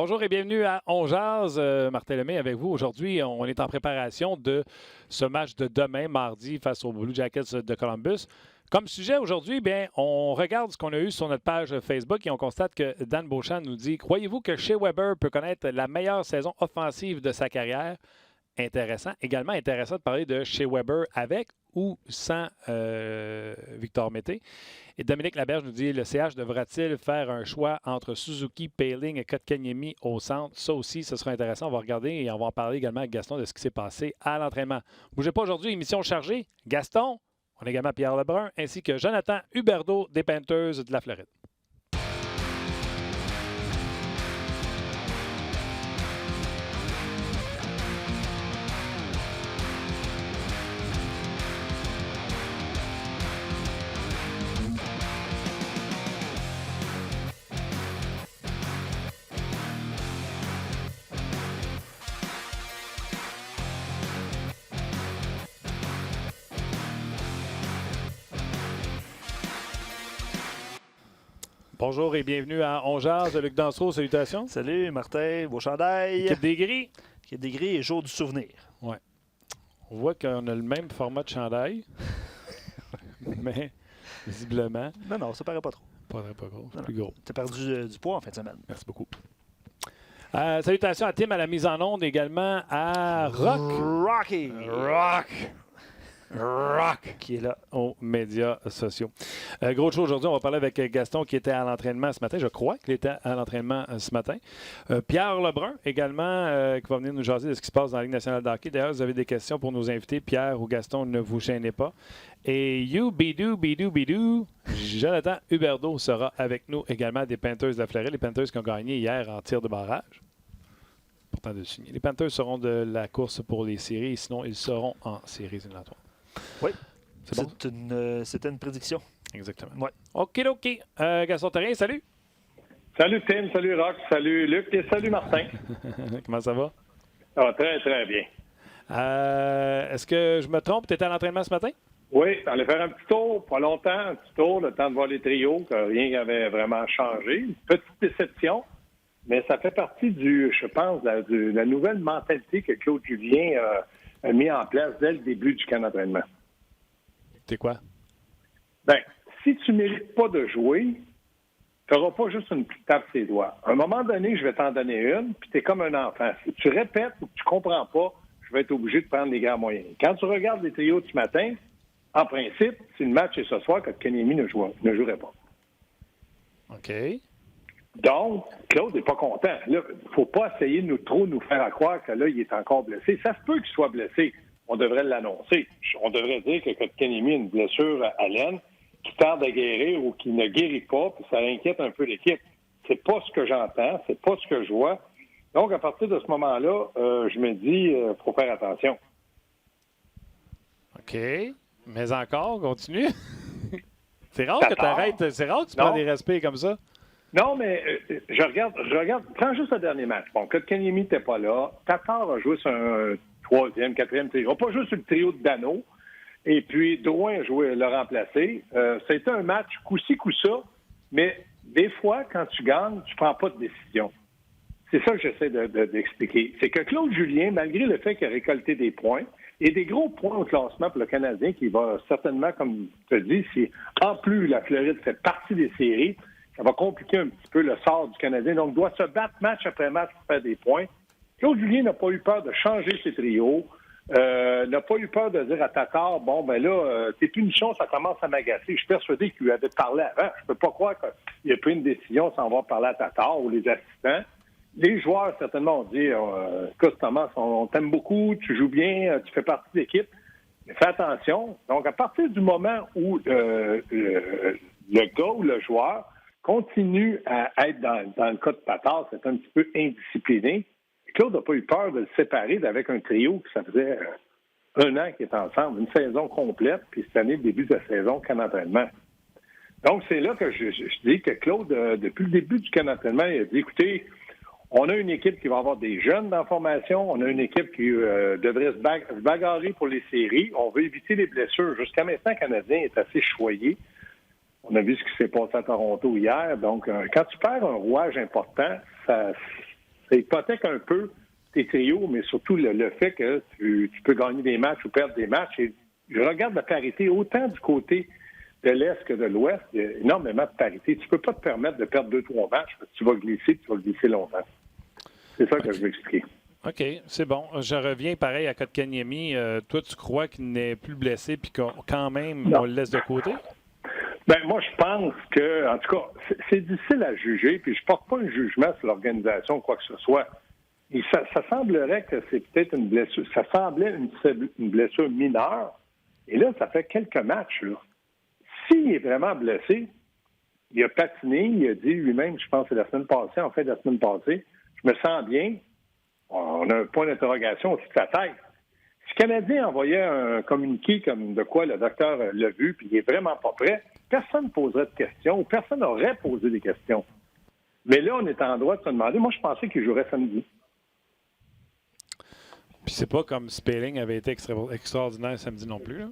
Bonjour et bienvenue à On Jase. Martin Lemay avec vous. Aujourd'hui, on est en préparation de ce match de demain, mardi, face aux Blue Jackets de Columbus. Comme sujet aujourd'hui, bien, on regarde ce qu'on a eu sur notre page Facebook et on constate que Dan Beauchamp nous dit « Croyez-vous que Shea Weber peut connaître la meilleure saison offensive de sa carrière? » Intéressant. Également intéressant de parler de Shea Weber avec ou sans Victor Mété. Et Dominique Laberge nous dit, le CH devra-t-il faire un choix entre Suzuki, Poehling et Kotkaniemi au centre? Ça aussi, ce sera intéressant. On va regarder et on va en parler également avec Gaston de ce qui s'est passé à l'entraînement. Bougez pas aujourd'hui, émission chargée. Gaston, on a également Pierre Lebrun ainsi que Jonathan Huberdeau des Panthers de la Floride. Bonjour et bienvenue à On Jase. Luc Dansereau, salutations. Salut Martin, beau chandail. Équipe des Gris. Équipe des Gris et jour du souvenir. Oui. On voit qu'on a le même format de chandail, mais visiblement... Non, ça paraît pas trop. Pas gros, c'est plus gros. Tu as perdu du poids en fin de semaine. Merci beaucoup. Salutations à Tim à la mise en onde, également à Rocky. Rock qui est là aux médias sociaux. Gros show aujourd'hui, on va parler avec Gaston qui était à l'entraînement ce matin. Je crois qu'il était à l'entraînement ce matin. Pierre Lebrun également qui va venir nous jaser de ce qui se passe dans la Ligue nationale de hockey. D'ailleurs, vous avez des questions pour nos invités. Pierre ou Gaston, ne vous gênez pas. Et bidou, Jonathan Huberdeau sera avec nous également des Panthers de la Floride. Les Panthers qui ont gagné hier en tir de barrage. Pourtant de signer. Les Panthers seront de la course pour les séries, sinon ils seront en séries éliminatoires. Oui, C'était une prédiction. Exactement. Ouais. OK. Gaston Terrien, salut. Salut Tim, salut Rock, salut Luc et salut Martin. Comment ça va? Ah, très, très bien. Est-ce que je me trompe? Tu étais à l'entraînement ce matin? Oui, on allait faire un petit tour, pas longtemps, un petit tour, le temps de voir les trios, que rien n'avait vraiment changé. Une petite déception, mais ça fait partie je pense, de la nouvelle mentalité que Claude Julien a mis en place dès le début du camp d'entraînement. C'est quoi? Bien, si tu ne mérites pas de jouer, tu n'auras pas juste une petite tape sur les doigts. À un moment donné, je vais t'en donner une, puis tu es comme un enfant. Si tu répètes ou que tu ne comprends pas, je vais être obligé de prendre les grands moyens. Quand tu regardes les trios de ce matin, en principe, si le match est ce soir, que Kotkaniemi ne jouerait pas. OK. Donc, Claude n'est pas content. Là, il ne faut pas essayer de nous faire croire que là, il est encore blessé. Ça se peut qu'il soit blessé. On devrait l'annoncer. On devrait dire que Kotkaniemi a une blessure à l'aine qui tarde à guérir ou qui ne guérit pas, puis ça inquiète un peu l'équipe. C'est pas ce que j'entends, c'est pas ce que je vois. Donc, à partir de ce moment-là, je me dis, il faut faire attention. OK. Mais encore, continue. C'est rare que tu arrêtes. C'est rare que tu prends des respects comme ça. Non, mais je regarde. Prends juste le dernier match. Bon, Kotkaniemi n'était pas là. Tatar a joué sur un troisième, quatrième trio. Pas juste sur le trio de Dano. Et puis, Drouin a joué, l'a remplacé. C'était un match coup-ci, coup-ça. Mais des fois, quand tu gagnes, tu ne prends pas de décision. C'est ça que j'essaie d'expliquer. C'est que Claude Julien, malgré le fait qu'il a récolté des points, et des gros points au classement pour le Canadien, qui va certainement, comme tu as dit, si en plus la Floride fait partie des séries, ça va compliquer un petit peu le sort du Canadien. Donc, doit se battre match après match pour faire des points. Claude Julien n'a pas eu peur de changer ses trios, n'a pas eu peur de dire à Tatar, bon, ben là, tes punitions, ça commence à m'agacer. Je suis persuadé qu'il lui avait parlé avant. Je peux pas croire qu'il a pris une décision sans avoir parlé à Tatar ou les assistants. Les joueurs, certainement, ont dit, écoute, Thomas, on t'aime beaucoup, tu joues bien, tu fais partie de l'équipe, mais fais attention. Donc, à partir du moment où le gars ou le joueur continue à être dans le cas de Tatar, c'est un petit peu indiscipliné. Claude n'a pas eu peur de le séparer avec un trio qui ça faisait un an qu'il est ensemble, une saison complète, puis cette année, le début de la saison, camp d'entraînement. Donc, c'est là que je dis que Claude, depuis le début du camp d'entraînement, il a dit, écoutez, on a une équipe qui va avoir des jeunes dans la formation. On a une équipe qui devrait se bagarrer pour les séries. On veut éviter les blessures. Jusqu'à maintenant, le Canadien est assez choyé. On a vu ce qui s'est passé à Toronto hier. Donc, quand tu perds un rouage important, Ça hypothèque un peu tes trios, mais surtout le fait que tu peux gagner des matchs ou perdre des matchs. Et je regarde la parité autant du côté de l'Est que de l'Ouest. Il y a énormément de parité. Tu ne peux pas te permettre de perdre 2-3 matchs parce que tu vas glisser longtemps. C'est ça que je veux expliquer. OK, c'est bon. Je reviens pareil à Kotkaniemi. Toi, tu crois qu'il n'est plus blessé puis quand même, on le laisse de côté? Ben moi, je pense que, en tout cas, c'est difficile à juger, puis je porte pas un jugement sur l'organisation ou quoi que ce soit. Et ça semblerait que c'est peut-être une blessure. Ça semblait une blessure mineure. Et là, ça fait quelques matchs, là. S'il est vraiment blessé, il a patiné, il a dit lui-même, je pense que c'est la semaine passée, en fait, la semaine passée, je me sens bien. On a un point d'interrogation au-dessus de sa tête. Si le Canadien envoyait un communiqué comme de quoi le docteur l'a vu, puis il est vraiment pas prêt, personne ne poserait de questions, ou personne n'aurait posé des questions. Mais là, on est en droit de se demander. Moi, je pensais qu'il jouerait samedi. Puis c'est pas comme Spelling avait été extraordinaire samedi non plus, là?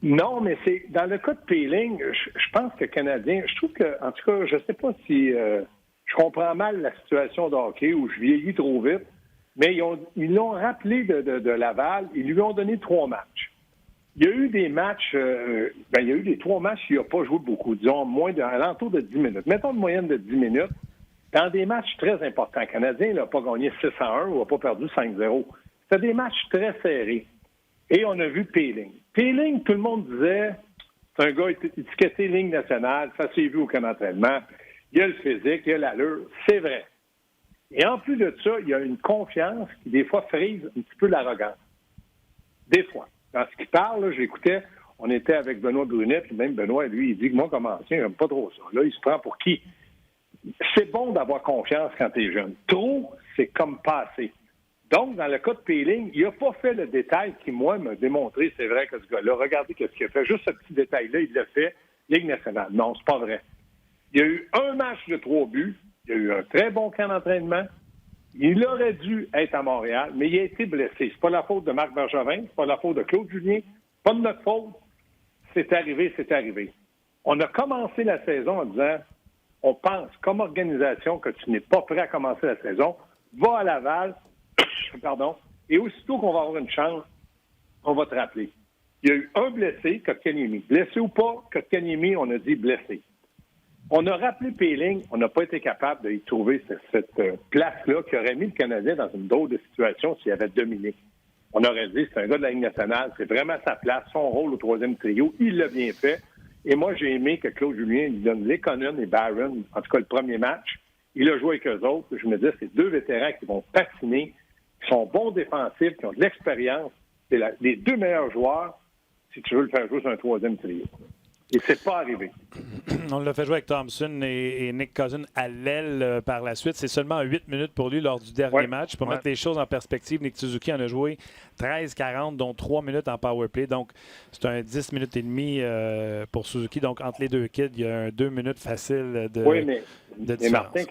Non, mais c'est dans le cas de Peeling, je pense que le Canadien, je trouve que, en tout cas, je sais pas si je comprends mal la situation de hockey ou je vieillis trop vite, mais ils l'ont rappelé de Laval, ils lui ont donné 3 matchs. Il y a eu des matchs, il y a eu des 3 matchs, il n'a pas joué beaucoup, disons, à l'entour de 10 minutes. Mettons une moyenne de 10 minutes. Dans des matchs très importants, le Canadien n'a pas gagné 6-1 ou n'a pas perdu 5-0. C'était des matchs très serrés. Et on a vu Peeling. Peeling, tout le monde disait, c'est un gars étiqueté Ligue nationale, ça s'est vu au camp d'entraînement. Il y a le physique, il y a l'allure, c'est vrai. Et en plus de ça, il y a une confiance qui, des fois, frise un petit peu l'arrogance. Des fois. Dans ce qu'il parle, là, j'écoutais, on était avec Benoît Brunet, puis même Benoît, lui, il dit que moi, comme ancien, j'aime pas trop ça. Là, il se prend pour qui? C'est bon d'avoir confiance quand tu es jeune. Trop, c'est comme pas assez. Donc, dans le cas de Peeling, il n'a pas fait le détail qui, moi, m'a démontré, c'est vrai que ce gars-là, regardez ce qu'il a fait. Juste ce petit détail-là, il l'a fait, Ligue nationale. Non, c'est pas vrai. Il y a eu un match de 3 buts. Il y a eu un très bon camp d'entraînement. Il aurait dû être à Montréal, mais il a été blessé. C'est pas la faute de Marc Bergevin, c'est pas la faute de Claude Julien, pas de notre faute. C'est arrivé, c'est arrivé. On a commencé la saison en disant, on pense comme organisation que tu n'es pas prêt à commencer la saison, va à Laval, pardon, et aussitôt qu'on va avoir une chance, on va te rappeler. Il y a eu un blessé, Kotkaniemi. Blessé ou pas, Kotkaniemi, on a dit blessé. On a rappelé Peeling, on n'a pas été capable d'y trouver cette place-là qui aurait mis le Canadien dans une drôle de situation s'il avait dominé. On aurait dit, c'est un gars de la Ligue nationale, c'est vraiment sa place, son rôle au 3e trio, il l'a bien fait. Et moi, j'ai aimé que Claude Julien lui donne Lekonen et Barron, en tout cas le premier match. Il a joué avec eux autres. Je me dis, c'est 2 vétérans qui vont patiner, qui sont bons défensifs, qui ont de l'expérience. C'est les 2 meilleurs joueurs si tu veux le faire jouer sur un 3e trio. Et c'est pas arrivé. On l'a fait jouer avec Thompson et Nick Cousin à l'aile par la suite. C'est seulement 8 minutes pour lui lors du dernier match. Pour mettre les choses en perspective, Nick Suzuki en a joué 13-40, dont 3 minutes en power play. Donc, c'est un 10 minutes et demie pour Suzuki. Donc, entre les 2 kids, il y a un 2 minutes facile de Oui, mais différence. Martin,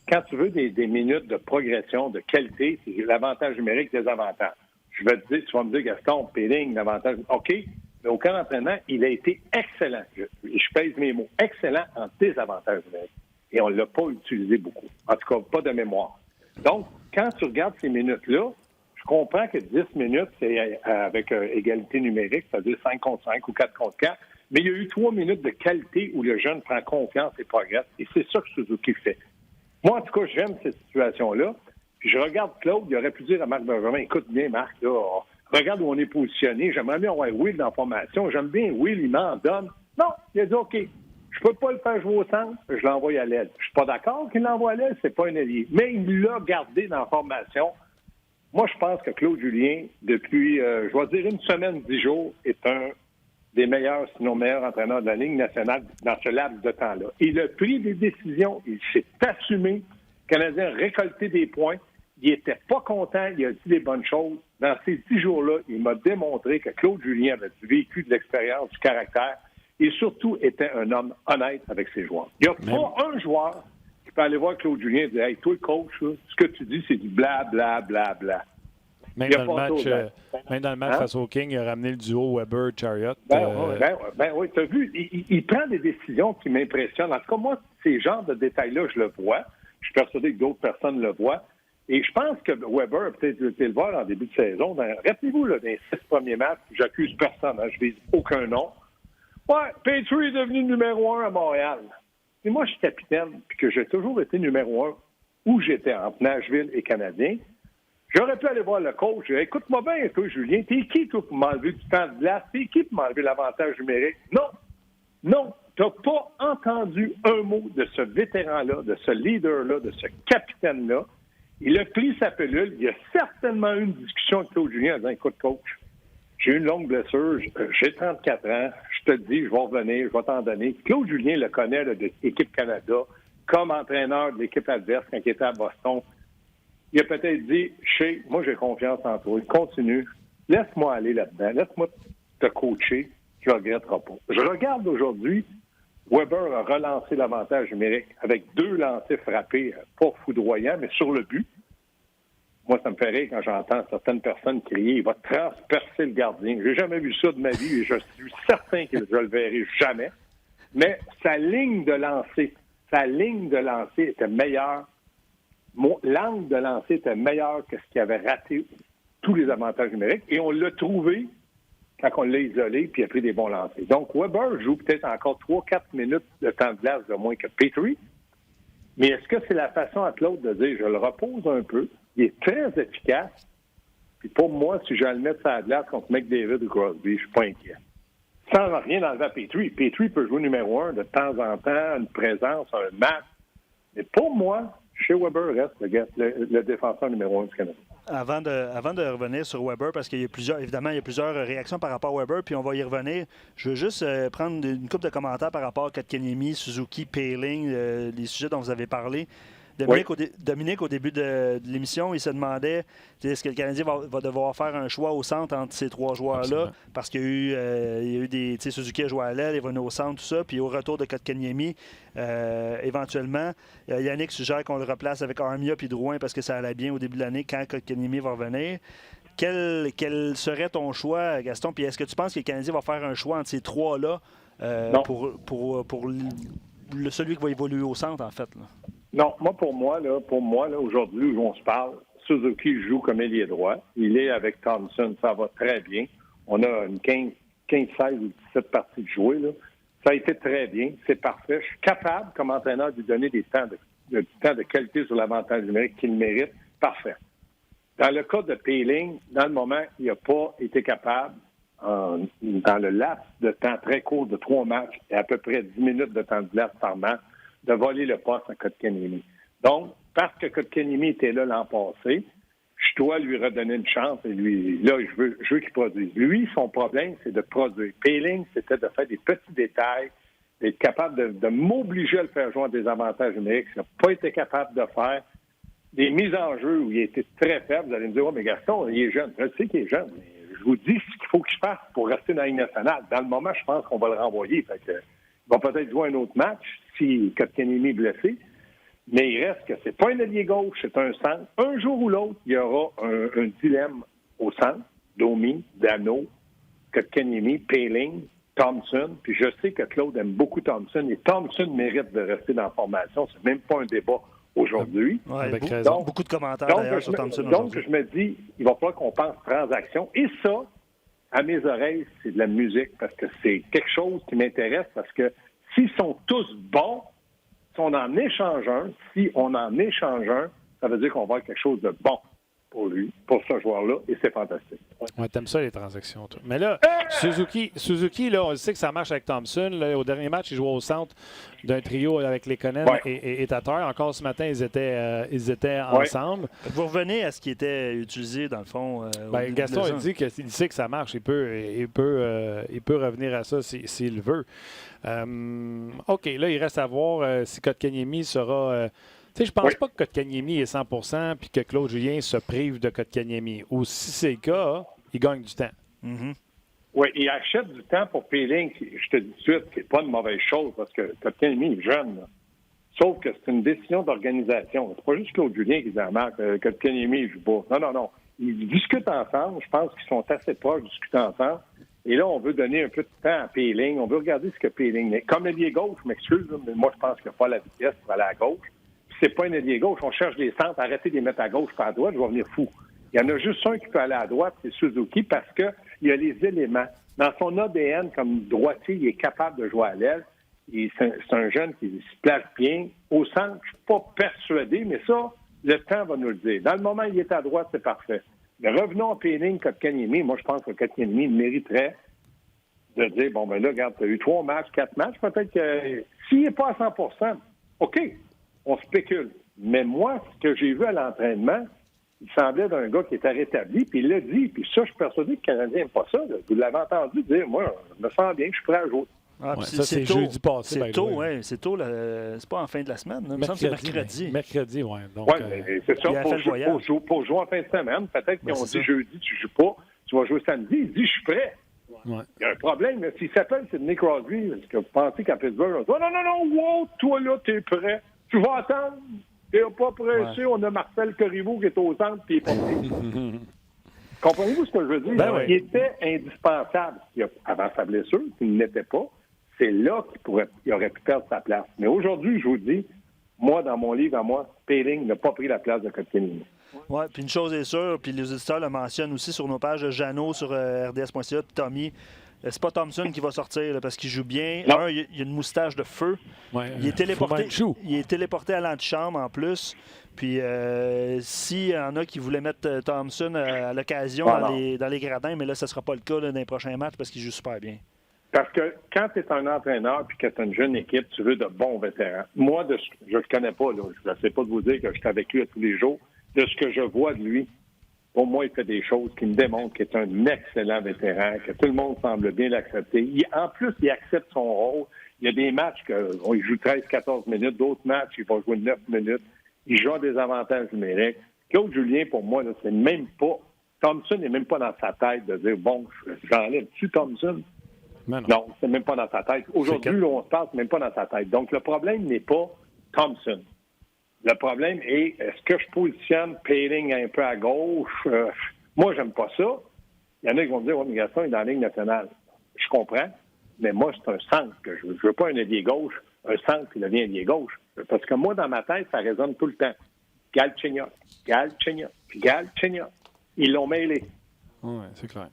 quand tu veux des minutes de progression, de qualité, c'est l'avantage numérique, des avantages. Je vais te dire, tu vas me dire, Gaston, Peeling, l'avantage. OK. Mais au camp d'entraînement, il a été excellent. Je pèse mes mots. Excellent en désavantage numérique. Et on ne l'a pas utilisé beaucoup. En tout cas, pas de mémoire. Donc, quand tu regardes ces minutes-là, je comprends que 10 minutes, c'est avec égalité numérique, c'est-à-dire 5 contre 5 ou 4 contre 4. Mais il y a eu 3 minutes de qualité où le jeune prend confiance et progresse. Et c'est ça que Suzuki fait. Moi, en tout cas, j'aime cette situation-là. Puis je regarde Claude, il aurait pu dire à Marc Bergevin, écoute bien, Marc, là, regarde où on est positionné. J'aimerais bien avoir Will dans la formation. J'aime bien Will, il m'en donne. Non, il a dit OK, je peux pas le faire jouer au centre, je l'envoie à l'aile. Je suis pas d'accord qu'il l'envoie à l'aile, c'est pas un allié. Mais il l'a gardé dans la formation. Moi, je pense que Claude Julien, depuis, je vais dire 1 semaine, 10 jours, est un des meilleurs, sinon meilleurs entraîneurs de la Ligue nationale dans ce laps de temps-là. Il a pris des décisions, il s'est assumé. Le Canadien a récolté des points. Il n'était pas content, il a dit des bonnes choses. Dans ces 10 jours-là, il m'a démontré que Claude Julien avait du vécu, de l'expérience, du caractère et surtout était un homme honnête avec ses joueurs. Il n'y a pas un joueur qui peut aller voir Claude Julien et dire « Hey, toi, le coach, là, ce que tu dis, c'est du bla, bla, bla, bla. » Même dans le match face au King, il a ramené le duo Weber-Chariot. Oui, tu as vu, il prend des décisions qui m'impressionnent. En tout cas, moi, ces genres de détails-là, je le vois. Je suis persuadé que d'autres personnes le voient. Et je pense que Weber a peut-être été le voir en début de saison. Rappelez-vous, là, dans les 6 premiers matchs, j'accuse personne, hein, je vise aucun nom. Ouais, Petrie est devenu numéro 1 à Montréal. Et moi, je suis capitaine, puis que j'ai toujours été numéro 1 où j'étais, entre Nashville et Canadien. J'aurais pu aller voir le coach. Écoute-moi bien, toi, Julien, t'es qui, toi, pour m'enlever du temps de glace? T'es qui pour m'enlever l'avantage numérique? Non, t'as pas entendu un mot de ce vétéran-là, de ce leader-là, de ce capitaine-là. Il a pris sa pilule. Il y a certainement eu une discussion avec Claude Julien en disant, écoute, coach, j'ai eu une longue blessure, j'ai 34 ans, je te dis, je vais revenir, je vais t'en donner. Claude Julien le connaît là, de l'équipe Canada comme entraîneur de l'équipe adverse quand il était à Boston. Il a peut-être dit, Shea, moi j'ai confiance en toi, continue, laisse-moi aller là-dedans, laisse-moi te coacher, tu ne regretteras pas. Je regarde aujourd'hui, Weber a relancé l'avantage numérique avec 2 lancers frappés, pas foudroyants, mais sur le but. Moi, ça me fait rire quand j'entends certaines personnes crier « Il va transpercer le gardien ». J'ai jamais vu ça de ma vie et je suis certain que je le verrai jamais. Mais sa ligne de lancer était meilleure. L'angle de lancer était meilleur que ce qu'il avait raté tous les avantages numériques. Et on l'a trouvé quand on l'a isolé puis il a pris des bons lancers. Donc, Weber joue peut-être encore 3-4 minutes de temps de glace de moins que Petrie. Mais est-ce que c'est la façon à Claude de dire « Je le repose un peu ». Il est très efficace. Puis pour moi, si je le mets sur la glace contre McDavid ou Crosby, je suis pas inquiet. Sans rien enlever à Petrie. Petrie peut jouer numéro 1 de temps en temps, une présence, un match. Mais pour moi, chez Weber reste le défenseur numéro 1 du Canada. Avant de revenir sur Weber, parce qu'il y a plusieurs réactions par rapport à Weber, puis on va y revenir. Je veux juste prendre une couple de commentaires par rapport à Kotkaniemi, Suzuki, Poehling, les sujets dont vous avez parlé. Dominique, au début de l'émission, il se demandait est-ce que le Canadien va devoir faire un choix au centre entre ces 3 joueurs-là. Absolument. Parce qu'il y a eu des. Suzuki a joué à l'aile, il va venir au centre, tout ça. Puis au retour de Kotkaniemi, éventuellement, Yannick suggère qu'on le replace avec Armia puis Drouin parce que ça allait bien au début de l'année quand Kotkaniemi va revenir. Quel serait ton choix, Gaston? Puis est-ce que tu penses que le Canadien va faire un choix entre ces 3-là pour celui qui va évoluer au centre, en fait? Là? Non, pour moi, aujourd'hui, où on se parle, Suzuki joue comme ailier droit. Il est avec Thompson, ça va très bien. On a une 15, 16 ou 17 parties de jouer. Là. Ça a été très bien, c'est parfait. Je suis capable, comme entraîneur, de lui donner du temps de qualité sur l'avantage numérique qu'il mérite. Parfait. Dans le cas de Poehling, dans le moment, il n'a pas été capable, dans le laps de temps très court de 3 matchs et à peu près 10 minutes de temps de glace par match, de voler le poste à Kotkaniemi. Donc, parce que Kotkaniemi était là l'an passé, je dois lui redonner une chance et je veux qu'il produise. Lui, son problème, c'est de produire. Poehling, c'était de faire des petits détails, d'être capable de m'obliger à le faire jouer à des avantages numériques. Il n'a pas été capable de faire des mises en jeu où il était très faible. Vous allez me dire, mais Gaston, il est jeune. Je sais qu'il est jeune, mais je vous dis ce qu'il faut qu'il fasse pour rester dans la Ligue nationale. Dans le moment, je pense qu'on va le renvoyer. Fait que, il va peut-être jouer un autre match si Kotkaniemi est blessé. Mais il reste que c'est pas un allié gauche, c'est un centre. Un jour ou l'autre, il y aura un dilemme au centre. Domi, Dano, Kotkaniemi, Poehling, Thompson. Puis je sais que Claude aime beaucoup Thompson. Et Thompson mérite de rester dans la formation. C'est même pas un débat aujourd'hui. Ouais, donc, beaucoup de commentaires d'ailleurs sur Thompson donc, je me dis, il va falloir qu'on pense transaction. Et ça, à mes oreilles, c'est de la musique parce que c'est quelque chose qui m'intéresse parce que s'ils sont tous bons, si on en échange un, ça veut dire qu'on va avoir quelque chose de bon pour lui, pour ce joueur-là, et c'est fantastique. Ouais, t'aimes ça, les transactions, toi. Mais là, Suzuki, là, on sait que ça marche avec Thompson. Là, au dernier match, il jouait au centre d'un trio avec Lekonen et Tatar. Encore ce matin, ils étaient ensemble. Vous revenez à ce qui était utilisé, dans le fond. Gaston, il dit qu'il sait que ça marche. Il peut revenir à ça s'il veut. OK, là, il reste à voir si Kotkaniemi sera... je pense pas que Kotkaniemi est 100% puis que Claude Julien se prive de Kotkaniemi. Ou si c'est le cas, il gagne du temps. Mm-hmm. Oui, il achète du temps pour Poehling. Je te dis tout de suite, c'est pas une mauvaise chose parce que Kotkaniemi est jeune. Là. Sauf que c'est une décision d'organisation. C'est pas juste Claude Julien qui dit à Marc que Kotkaniemi ne joue pas. Non. Ils discutent ensemble. Je pense qu'ils sont assez proches, discutent ensemble. Et là, on veut donner un peu de temps à Poehling. On veut regarder ce que Poehling est. Comme ailier gauche, je m'excuse, mais moi, je pense qu'il n'a pas la vitesse pour aller à gauche. c'est pas un ailier gauche. On cherche des centres, arrêtez de les mettre à gauche pas à droite, je vais venir fou. Il y en a juste un qui peut aller à droite, c'est Suzuki, parce qu'il y a les éléments. Dans son ADN, comme droitier, il est capable de jouer à l'aile. C'est un jeune qui se place bien. Au centre, je ne suis pas persuadé, mais ça, le temps va nous le dire. Dans le moment où il est à droite, c'est parfait. Mais revenons à Péling, Kotkaniemi. Moi, je pense que Kotkaniemi mériterait de dire, bon, ben là, regarde, tu as eu 3 matchs, 4 matchs, peut-être que s'il n'est pas à 100%, OK, on spécule. Mais moi, ce que j'ai vu à l'entraînement, il semblait d'un gars qui était rétabli, puis il l'a dit. Puis ça, je suis persuadé que le Canadien n'aime pas ça. Là. Vous l'avez entendu dire, moi, je me sens bien, je suis prêt à jouer. Ah, ça, c'est jeudi passé. C'est tôt, oui. C'est tôt. C'est pas en fin de la semaine. Il me semble que c'est mercredi. Mercredi, oui. Oui, c'est ça. Pour jouer en fin de semaine. Peut-être qu'ils ont dit jeudi, tu ne joues pas. Tu vas jouer samedi. Il dit, je suis prêt. Ouais. Il y a un problème. S'il s'appelle Sidney Crosby, est-ce que vous pensez qu'à Pittsburgh, on dit, non, wow, toi là, t'es prêt. Tu vas attendre. T'es pas pressé. Ouais. On a Marcel Corriveau qui est au centre, puis il est pas prêt. Comprenez-vous ce que je veux dire? Ben il était indispensable avant sa blessure, il ne l'était pas. C'est là qu'il aurait pu perdre sa place. Mais aujourd'hui, je vous dis, moi, dans mon livre, Péling n'a pas pris la place de Kotkaniemi. Oui, puis une chose est sûre, puis les auditeurs le mentionnent aussi sur nos pages de Jeannot sur RDS.ca, puis Tommy, c'est pas Thompson qui va sortir là, parce qu'il joue bien. Un, il a une moustache de feu. Ouais, il est téléporté à l'antichambre en plus. Puis s'il y en a qui voulaient mettre Thompson à l'occasion dans les gradins, mais là, ce ne sera pas le cas là, dans les prochains matchs parce qu'il joue super bien. Parce que quand tu es un entraîneur et que tu as une jeune équipe, tu veux de bons vétérans. Moi, je ne le connais pas. Là. Je ne sais pas de vous dire que je suis avec lui tous les jours. De ce que je vois de lui, pour moi, il fait des choses qui me démontrent qu'il est un excellent vétéran, que tout le monde semble bien l'accepter. En plus, il accepte son rôle. Il y a des matchs qu'il joue 13-14 minutes, d'autres matchs, il va jouer 9 minutes. Il joue à des avantages numériques. Claude Julien, pour moi, là, c'est même pas... Thompson n'est même pas dans sa tête de dire, bon, j'enlève-tu Thompson? Non, c'est même pas dans sa tête. Aujourd'hui, là, on se parle, c'est même pas dans sa tête. Donc, le problème n'est pas Thompson. Le problème est, est-ce que je positionne Péling un peu à gauche? Moi, j'aime pas ça. Il y en a qui vont me dire, ouais, mais Gaston est dans la Ligue nationale. Je comprends, mais moi, c'est un centre que je veux. Je veux pas un ailier gauche, un centre qui devient ailier gauche. Parce que moi, dans ma tête, ça résonne tout le temps. Galchenyuk. Ils l'ont mêlé. Oui, c'est clair.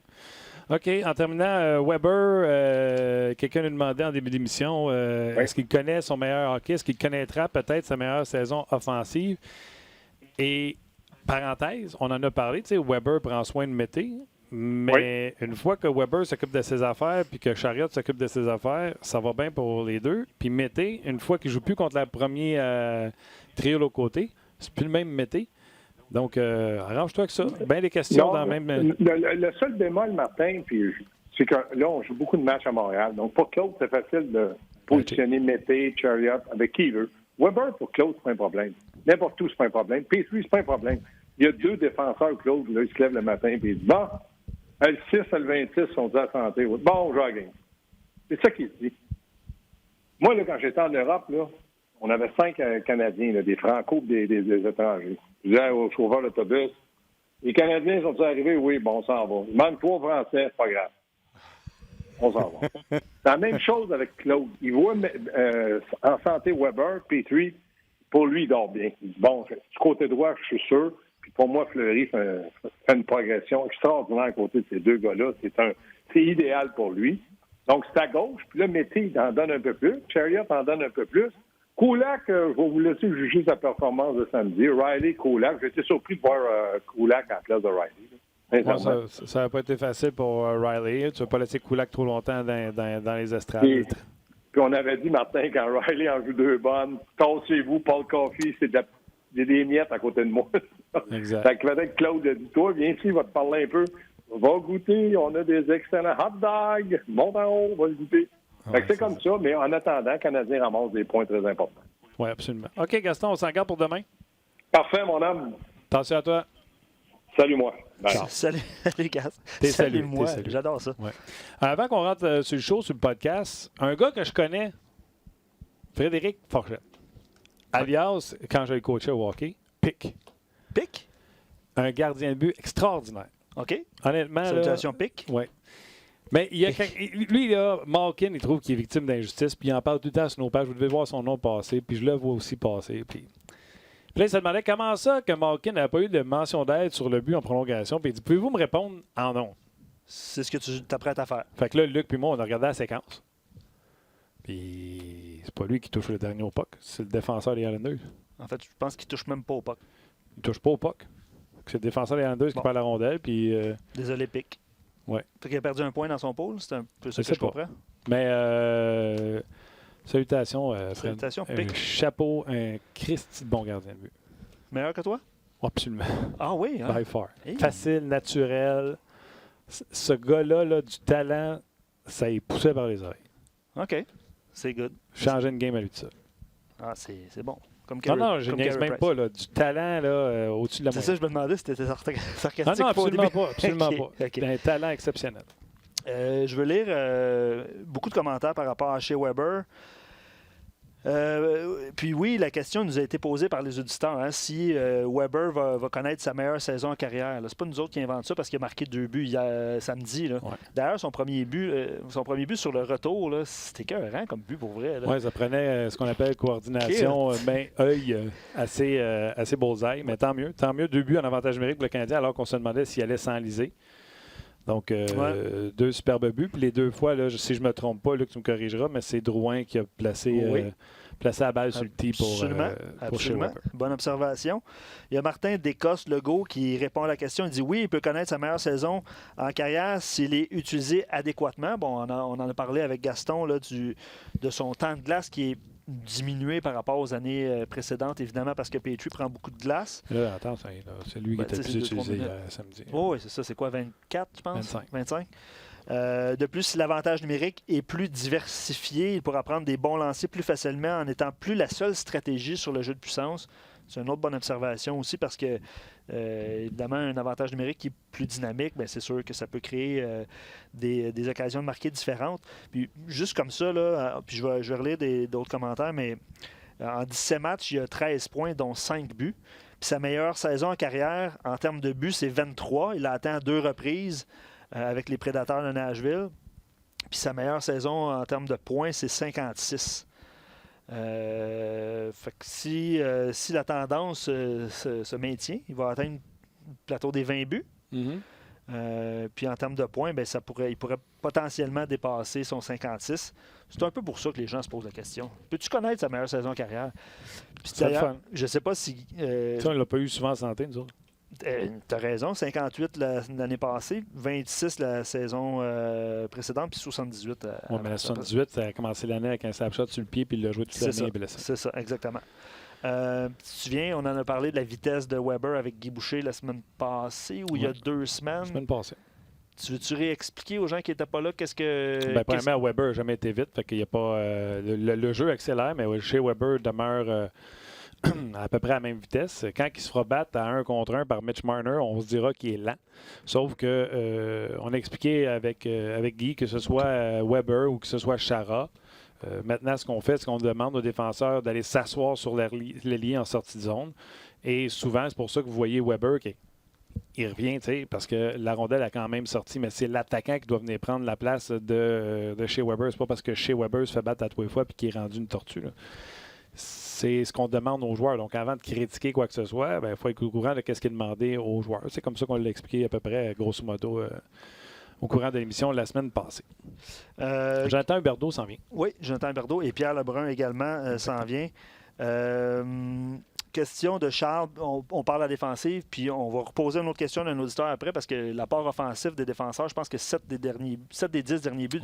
OK. En terminant, Weber, quelqu'un nous demandait en début d'émission, est-ce qu'il connaît son meilleur hockey? Est-ce qu'il connaîtra peut-être sa meilleure saison offensive? Et, parenthèse, on en a parlé, tu sais, Weber prend soin de Mété, mais une fois que Weber s'occupe de ses affaires puis que Chariot s'occupe de ses affaires, ça va bien pour les deux. Puis Mété, une fois qu'il ne joue plus contre le premier trio de l'autre côté, c'est plus le même Mété. Donc, arrange-toi avec ça. Bien des questions dans le même... Le seul bémol, Martin, puis c'est que là, on joue beaucoup de matchs à Montréal. Donc, pour Claude, c'est facile de positionner Mété, Chariot avec qui il veut. Weber, pour Claude, c'est pas un problème. N'importe où, c'est pas un problème. P3, c'est pas un problème. Il y a 2 défenseurs, Claude, là, il se lève le matin et il dit, bon, le 6 et le 26 sont à santé. Bon, je gagne. C'est ça qu'il se dit. Moi, là, quand j'étais en Europe, là, on avait 5 Canadiens, là, des Franco des étrangers. Je disais au chauffeur d'autobus, les Canadiens sont arrivés? Oui, bon, on s'en va. Il manque 3 Français, c'est pas grave. On s'en va. C'est la même chose avec Claude. Il voit en santé Weber, P3, pour lui, il dort bien. Il dit, bon, du côté droit, je suis sûr. Puis pour moi, Fleury fait une progression extraordinaire à côté de ces 2 gars-là. C'est idéal pour lui. Donc, c'est à gauche. Puis là, Mété, il en donne un peu plus. Chariot en donne un peu plus. Kulak, je vais vous laisser juger sa performance de samedi. Riley, Kulak. J'ai été surpris de voir Kulak en place de Riley. Bon, ça n'a pas été facile pour Riley. Tu ne vas pas laisser Kulak trop longtemps dans les estrades. Puis on avait dit, Martin, quand Riley en joue 2 bonnes, tassez-vous, Paul Coffey, c'est des miettes à côté de moi. Exact. Fait que peut-être Claude a dit, toi, viens ici, va te parler un peu. Va goûter, on a des excellents hot dogs. Monte en haut, va le goûter. Fait que c'est comme ça, mais en attendant, le Canadien ramasse des points très importants. Oui, absolument. OK, Gaston, on s'en garde pour demain. Parfait, mon homme. Attention à toi. Salut-moi. Salut, les gars. Salut-moi. J'adore ça. Ouais. Alors, avant qu'on rentre sur le show, sur le podcast, un gars que je connais, Frédéric Forchette, alias, quand je le coachais au hockey, Pic. Pic? Un gardien de but extraordinaire. OK. Honnêtement, salutations Pic. Oui. Mais lui, là, Malkin, il trouve qu'il est victime d'injustice, puis il en parle tout le temps sur nos pages. Vous devez voir son nom passer, puis je le vois aussi passer. Puis Puis là, il se demandait comment ça que Malkin n'avait pas eu de mention d'aide sur le but en prolongation. Puis il dit, pouvez-vous me répondre en non? C'est ce que tu t'apprêtes à faire. Fait que là, Luc puis moi, on a regardé la séquence. Puis c'est pas lui qui touche le dernier au puck. C'est le défenseur des Islanders. En fait, je pense qu'il touche même pas au puck. Il touche pas au puck. C'est le défenseur des Islanders qui perd la rondelle. Puis, Désolé, Pic. Ouais. Fait qu'il a perdu un point dans son pôle. C'est un peu ça Je que sais je comprends. Mais salutations, Fred. Salutations, Un Pic. chapeau, un Christy de bon gardien de but. Meilleur que toi? Absolument. Ah oui, hein? By far. Hey. Facile, naturel. Ce gars-là, là, du talent, ça y poussait par les oreilles. OK. C'est good. Changer une game à lui de ça. Ah, c'est bon. Comme Non, je comme niaise Carey même Price. pas. Là, du talent là, au-dessus de la C'est moyenne. ça, je me demandais si t'étais sarcastique. Non, absolument pas. Absolument OK, pas. OK. Un talent exceptionnel. Je veux lire beaucoup de commentaires par rapport à Shea Weber. Puis oui, la question nous a été posée par les auditeurs. Hein, si Weber va connaître sa meilleure saison en carrière. C'est pas nous autres qui inventons ça parce qu'il a marqué 2 buts samedi. Là. Ouais. D'ailleurs, son premier but sur le retour, là, c'était écœurant comme but pour vrai. Là. Oui, ça prenait ce qu'on appelle coordination main-œil assez bullseye. Mais tant mieux. Tant mieux, 2 buts en avantage numérique pour le Canadien alors qu'on se demandait s'il allait s'enliser. Donc, 2 superbes buts. Puis les 2 fois, là, si je ne me trompe pas, Luc, tu me corrigeras, mais c'est Drouin qui a placé la balle sur le tee pour Shea Weber. Bonne observation. Il y a Martin Descostes-Legault qui répond à la question. Il dit oui, il peut connaître sa meilleure saison en carrière s'il est utilisé adéquatement. Bon, on en a parlé avec Gaston là, de son temps de glace qui est diminué par rapport aux années précédentes, évidemment, parce que Petrie prend beaucoup de glace. Là, attends, c'est lui qui était le plus utilisé samedi. Oui, c'est ça. C'est quoi, 24, je pense? 25. De plus, si l'avantage numérique est plus diversifié, il pourra prendre des bons lancers plus facilement en n'étant plus la seule stratégie sur le jeu de puissance. C'est une autre bonne observation aussi parce que, évidemment, un avantage numérique qui est plus dynamique, bien, c'est sûr que ça peut créer des occasions de marquer différentes. Puis, juste comme ça, là, puis je vais relire d'autres commentaires, mais en 17 matchs, il y a 13 points, dont 5 buts. Puis sa meilleure saison en carrière, en termes de buts, c'est 23. Il l'a atteint à 2 reprises avec les Prédateurs de Nashville. Puis sa meilleure saison en termes de points, c'est 56. Fait que si la tendance se maintient, il va atteindre le plateau des 20 buts. Puis en termes de points, ben, il pourrait potentiellement dépasser son 56. C'est un peu pour ça que les gens se posent la question. Peux-tu connaître sa meilleure saison en carrière? Puis d'ailleurs, je ne sais pas si... Ça, on ne l'a pas eu souvent en santé, nous autres. Tu as raison, 58 l'année passée, 26 la saison précédente, puis 78. Oui, mais la 78, ça a commencé l'année avec un slapshot sur le pied, puis il l'a joué toute l'année blessé. C'est ça, exactement. Tu te souviens, on en a parlé de la vitesse de Weber avec Guy Boucher la semaine passée, ou il y a 2 semaines. La semaine passée. Tu veux-tu réexpliquer aux gens qui n'étaient pas là qu'est-ce que... Bien, premièrement, Weber n'a jamais été vite, fait qu'il y a pas... le jeu accélère, mais chez Weber demeure... à peu près à la même vitesse. Quand il se fera battre à 1 contre 1 par Mitch Marner, on se dira qu'il est lent. Sauf que on a expliqué avec Guy que ce soit Weber ou que ce soit Chara. Maintenant, ce qu'on fait, c'est qu'on demande aux défenseurs d'aller s'asseoir sur les liens en sortie de zone. Et souvent, c'est pour ça que vous voyez Weber qui il revient, parce que la rondelle a quand même sorti, mais c'est l'attaquant qui doit venir prendre la place de Shea Weber. C'est pas parce que Shea Weber se fait battre à 3 fois et qu'il est rendu une tortue, là. C'est ce qu'on demande aux joueurs. Donc, avant de critiquer quoi que ce soit, il faut être au courant de ce qui est demandé aux joueurs. C'est comme ça qu'on l'a expliqué à peu près, grosso modo, au courant de l'émission la semaine passée. Jonathan Huberdeau s'en vient. Oui, Jonathan Huberdeau et Pierre Lebrun également s'en vient. Question de Charles, on parle à la défensive, puis on va reposer une autre question d'un auditeur après, parce que l'apport offensif des défenseurs, je pense que 7 des 10 derniers buts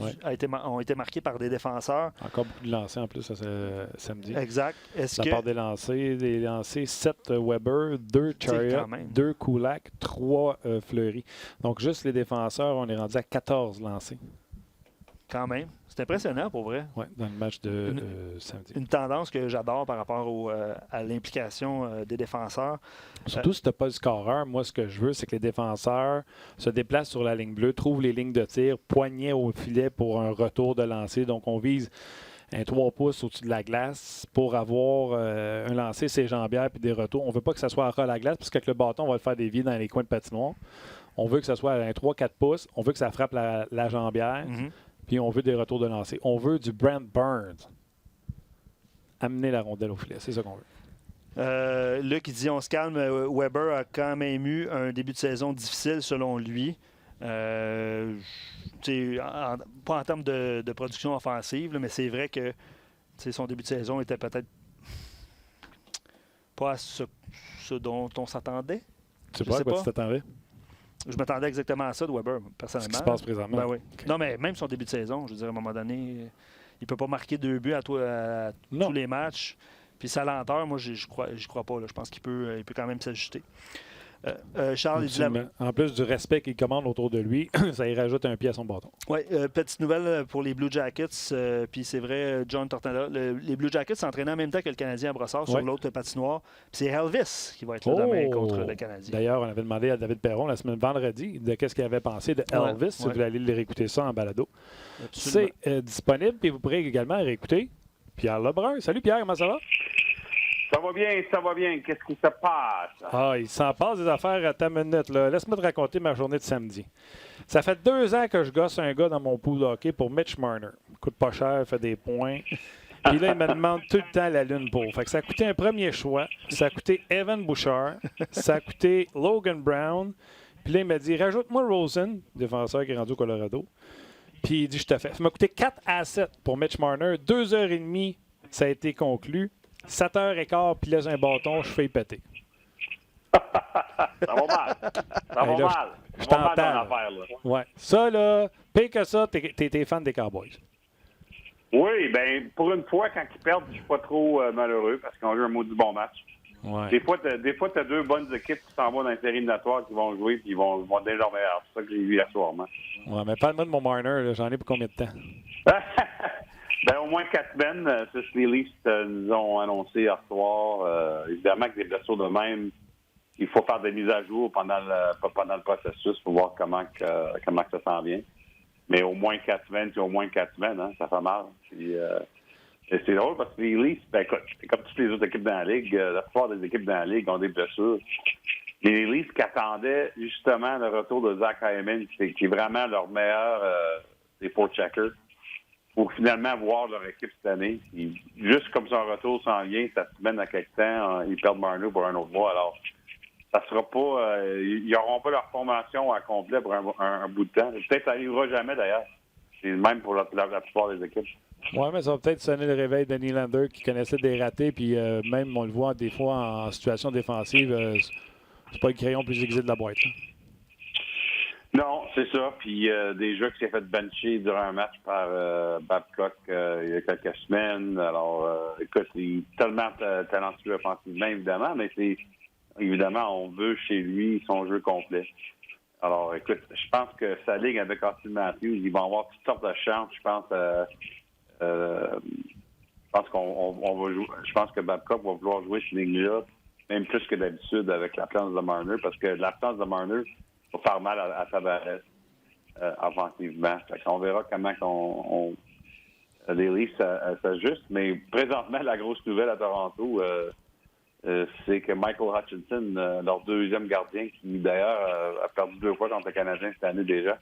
ont été marqués par des défenseurs. Encore beaucoup de lancers en plus samedi. Exact. L'apport des lancers, 7 Weber, 2 Chariot, 2 Kulak, 3 Fleury. Donc juste les défenseurs, on est rendu à 14 lancés. Quand même. C'est impressionnant pour vrai. Oui, dans le match de samedi. Une tendance que j'adore par rapport à l'implication des défenseurs. Surtout si tu n'as pas le scoreur, moi ce que je veux, c'est que les défenseurs se déplacent sur la ligne bleue, trouvent les lignes de tir, poignet au filet pour un retour de lancer. Donc on vise un 3 pouces au-dessus de la glace pour avoir un lancer, ses jambières puis des retours. On ne veut pas que ça soit à ras la glace parce qu'avec le bâton, on va le faire dévier dans les coins de patinoire. On veut que ça soit un 3-4 pouces. On veut que ça frappe la jambière. Puis on veut des retours de lancer. On veut du Brent Burns. Amener la rondelle au filet. C'est ça qu'on veut. Luc, il dit on se calme. Weber a quand même eu un début de saison difficile selon lui. Pas en termes de production offensive, là, mais c'est vrai que son début de saison était peut-être pas à ce dont on s'attendait. Tu sais pas à quoi tu t'attendais? Je m'attendais exactement à ça de Weber, personnellement. Ce qui se passe présentement. Ben oui. Okay. Non, mais même son début de saison, je veux dire, à un moment donné, il ne peut pas marquer 2 buts à tous les matchs. Puis sa lenteur, moi, je crois pas. Là. Je pense qu'il peut quand même s'ajuster. Charles, il dit en plus du respect qu'il commande autour de lui, ça y rajoute un pied à son bâton. Oui, petite nouvelle pour les Blue Jackets. Puis c'est vrai, John Tortorella, les Blue Jackets s'entraînaient en même temps que le Canadien à Brossard sur l'autre patinoire. Puis c'est Elvis qui va être là demain contre le Canadien. D'ailleurs, on avait demandé à David Perron la semaine vendredi de qu'est-ce qu'il avait pensé de Elvis. Si vous voulez aller réécouter ça en balado. Absolument. C'est disponible. Puis vous pourrez également réécouter Pierre Lebrun. Salut Pierre, comment ça va? Ça va bien. Qu'est-ce qui se passe? Ah, il s'en passe des affaires à ta minute. Là. Laisse-moi te raconter ma journée de samedi. Ça fait 2 ans que je gosse un gars dans mon pool de hockey pour Mitch Marner. Coûte pas cher, fait des points. Puis là, il me demande tout le temps la lune pour. Fait que ça a coûté un premier choix. Ça a coûté Evan Bouchard. Ça a coûté Logan Brown. Puis là, il m'a dit, rajoute-moi Rosen, défenseur qui est rendu au Colorado. Puis il dit, je te fais. Ça m'a coûté 4 à 7 pour Mitch Marner. 2h30, ça a été conclu. 7h15, puis laisse un bâton, je fais péter. Ça va mal. Ça va mal. Je t'entends. Ouais. Ça, là, pire que ça, t'es fan des Cowboys. Oui, bien, pour une fois, quand ils perdent, je suis pas trop malheureux parce qu'on a eu un maudit bon match. Ouais. Des fois, t'as 2 bonnes équipes qui s'en vont dans les séries éliminatoires qui vont jouer puis ils vont donner leur meilleur. C'est ça que j'ai vu hier soir. Ouais, mais parle-moi de mon Marner, là, j'en ai pour combien de temps? Ben, au moins 4 semaines, c'est ce que les Leafs nous ont annoncé hier soir. Évidemment que des blessures de même, il faut faire des mises à jour pendant le processus pour voir comment que ça s'en vient. Mais au moins 4 semaines, c'est au moins 4 semaines, hein, ça fait mal. Puis, c'est drôle parce que les Leafs, ben écoute, c'est comme toutes les autres équipes dans la Ligue. La plupart des équipes dans la Ligue ont des blessures. Les Leafs qui attendaient justement le retour de Zach Hyman, qui est vraiment leur meilleur des forecheckers, pour finalement voir leur équipe cette année. Juste comme son retour s'en vient, ça se mène à quelque temps, ils perdent Marner pour un autre mois. Alors, ça sera pas... ils n'auront pas leur formation à complet pour un bout de temps. Peut-être ça n'arrivera jamais, d'ailleurs. C'est même pour la plupart des équipes. Oui, mais ça va peut-être sonner le réveil de Nylander qui connaissait des ratés, puis même, on le voit des fois en situation défensive, c'est pas le crayon plus aiguisé de la boîte. Hein. Non, c'est ça. Puis déjà qu'il s'est fait bencher durant un match par Babcock il y a quelques semaines. Alors, écoute, il est tellement talentueux offensivement, évidemment, mais évidemment, on veut chez lui son jeu complet. Alors, écoute, je pense que sa ligue avec Austin Matthews, ils vont avoir toutes sortes de chances. Je pense qu'on va jouer. Je pense que Babcock va vouloir jouer cette ligne-là, même plus que d'habitude avec l'absence de Marner, parce que l'absence de Marner va faire mal à Tavares offensivement. On verra comment les Leafs s'ajustent. Mais présentement, la grosse nouvelle à Toronto, c'est que Michael Hutchinson, leur deuxième gardien, qui d'ailleurs a perdu 2 fois contre le Canadien cette année déjà,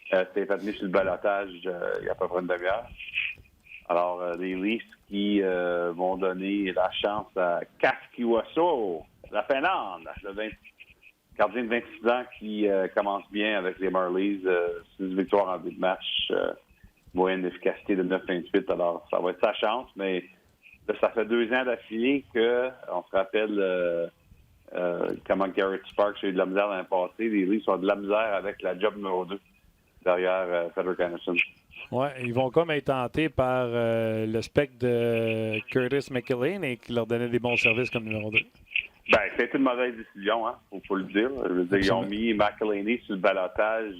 s'est fait mis sur le balotage il y a à peu près une demi-heure. Alors, les Leafs qui vont donner la chance à Kaskiwaso, la Finlande, le gardien de 26 ans qui commence bien avec les Marlies, 6 victoires en 8 matchs, moyenne d'efficacité de 9,28. Alors, ça va être sa chance, mais là, ça fait 2 ans d'affilée qu'on se rappelle comment Garrett Sparks a eu de la misère l'année passée. Les Leafs ont de la misère avec la job numéro 2 derrière Frederick Anderson. Oui, ils vont comme être tentés par le spectre de Curtis McElhinney et qui leur donnait des bons services comme numéro 2. Ben, c'était une mauvaise décision, hein, faut le dire. Je veux dire, ils ont mis McElhinney sur le balotage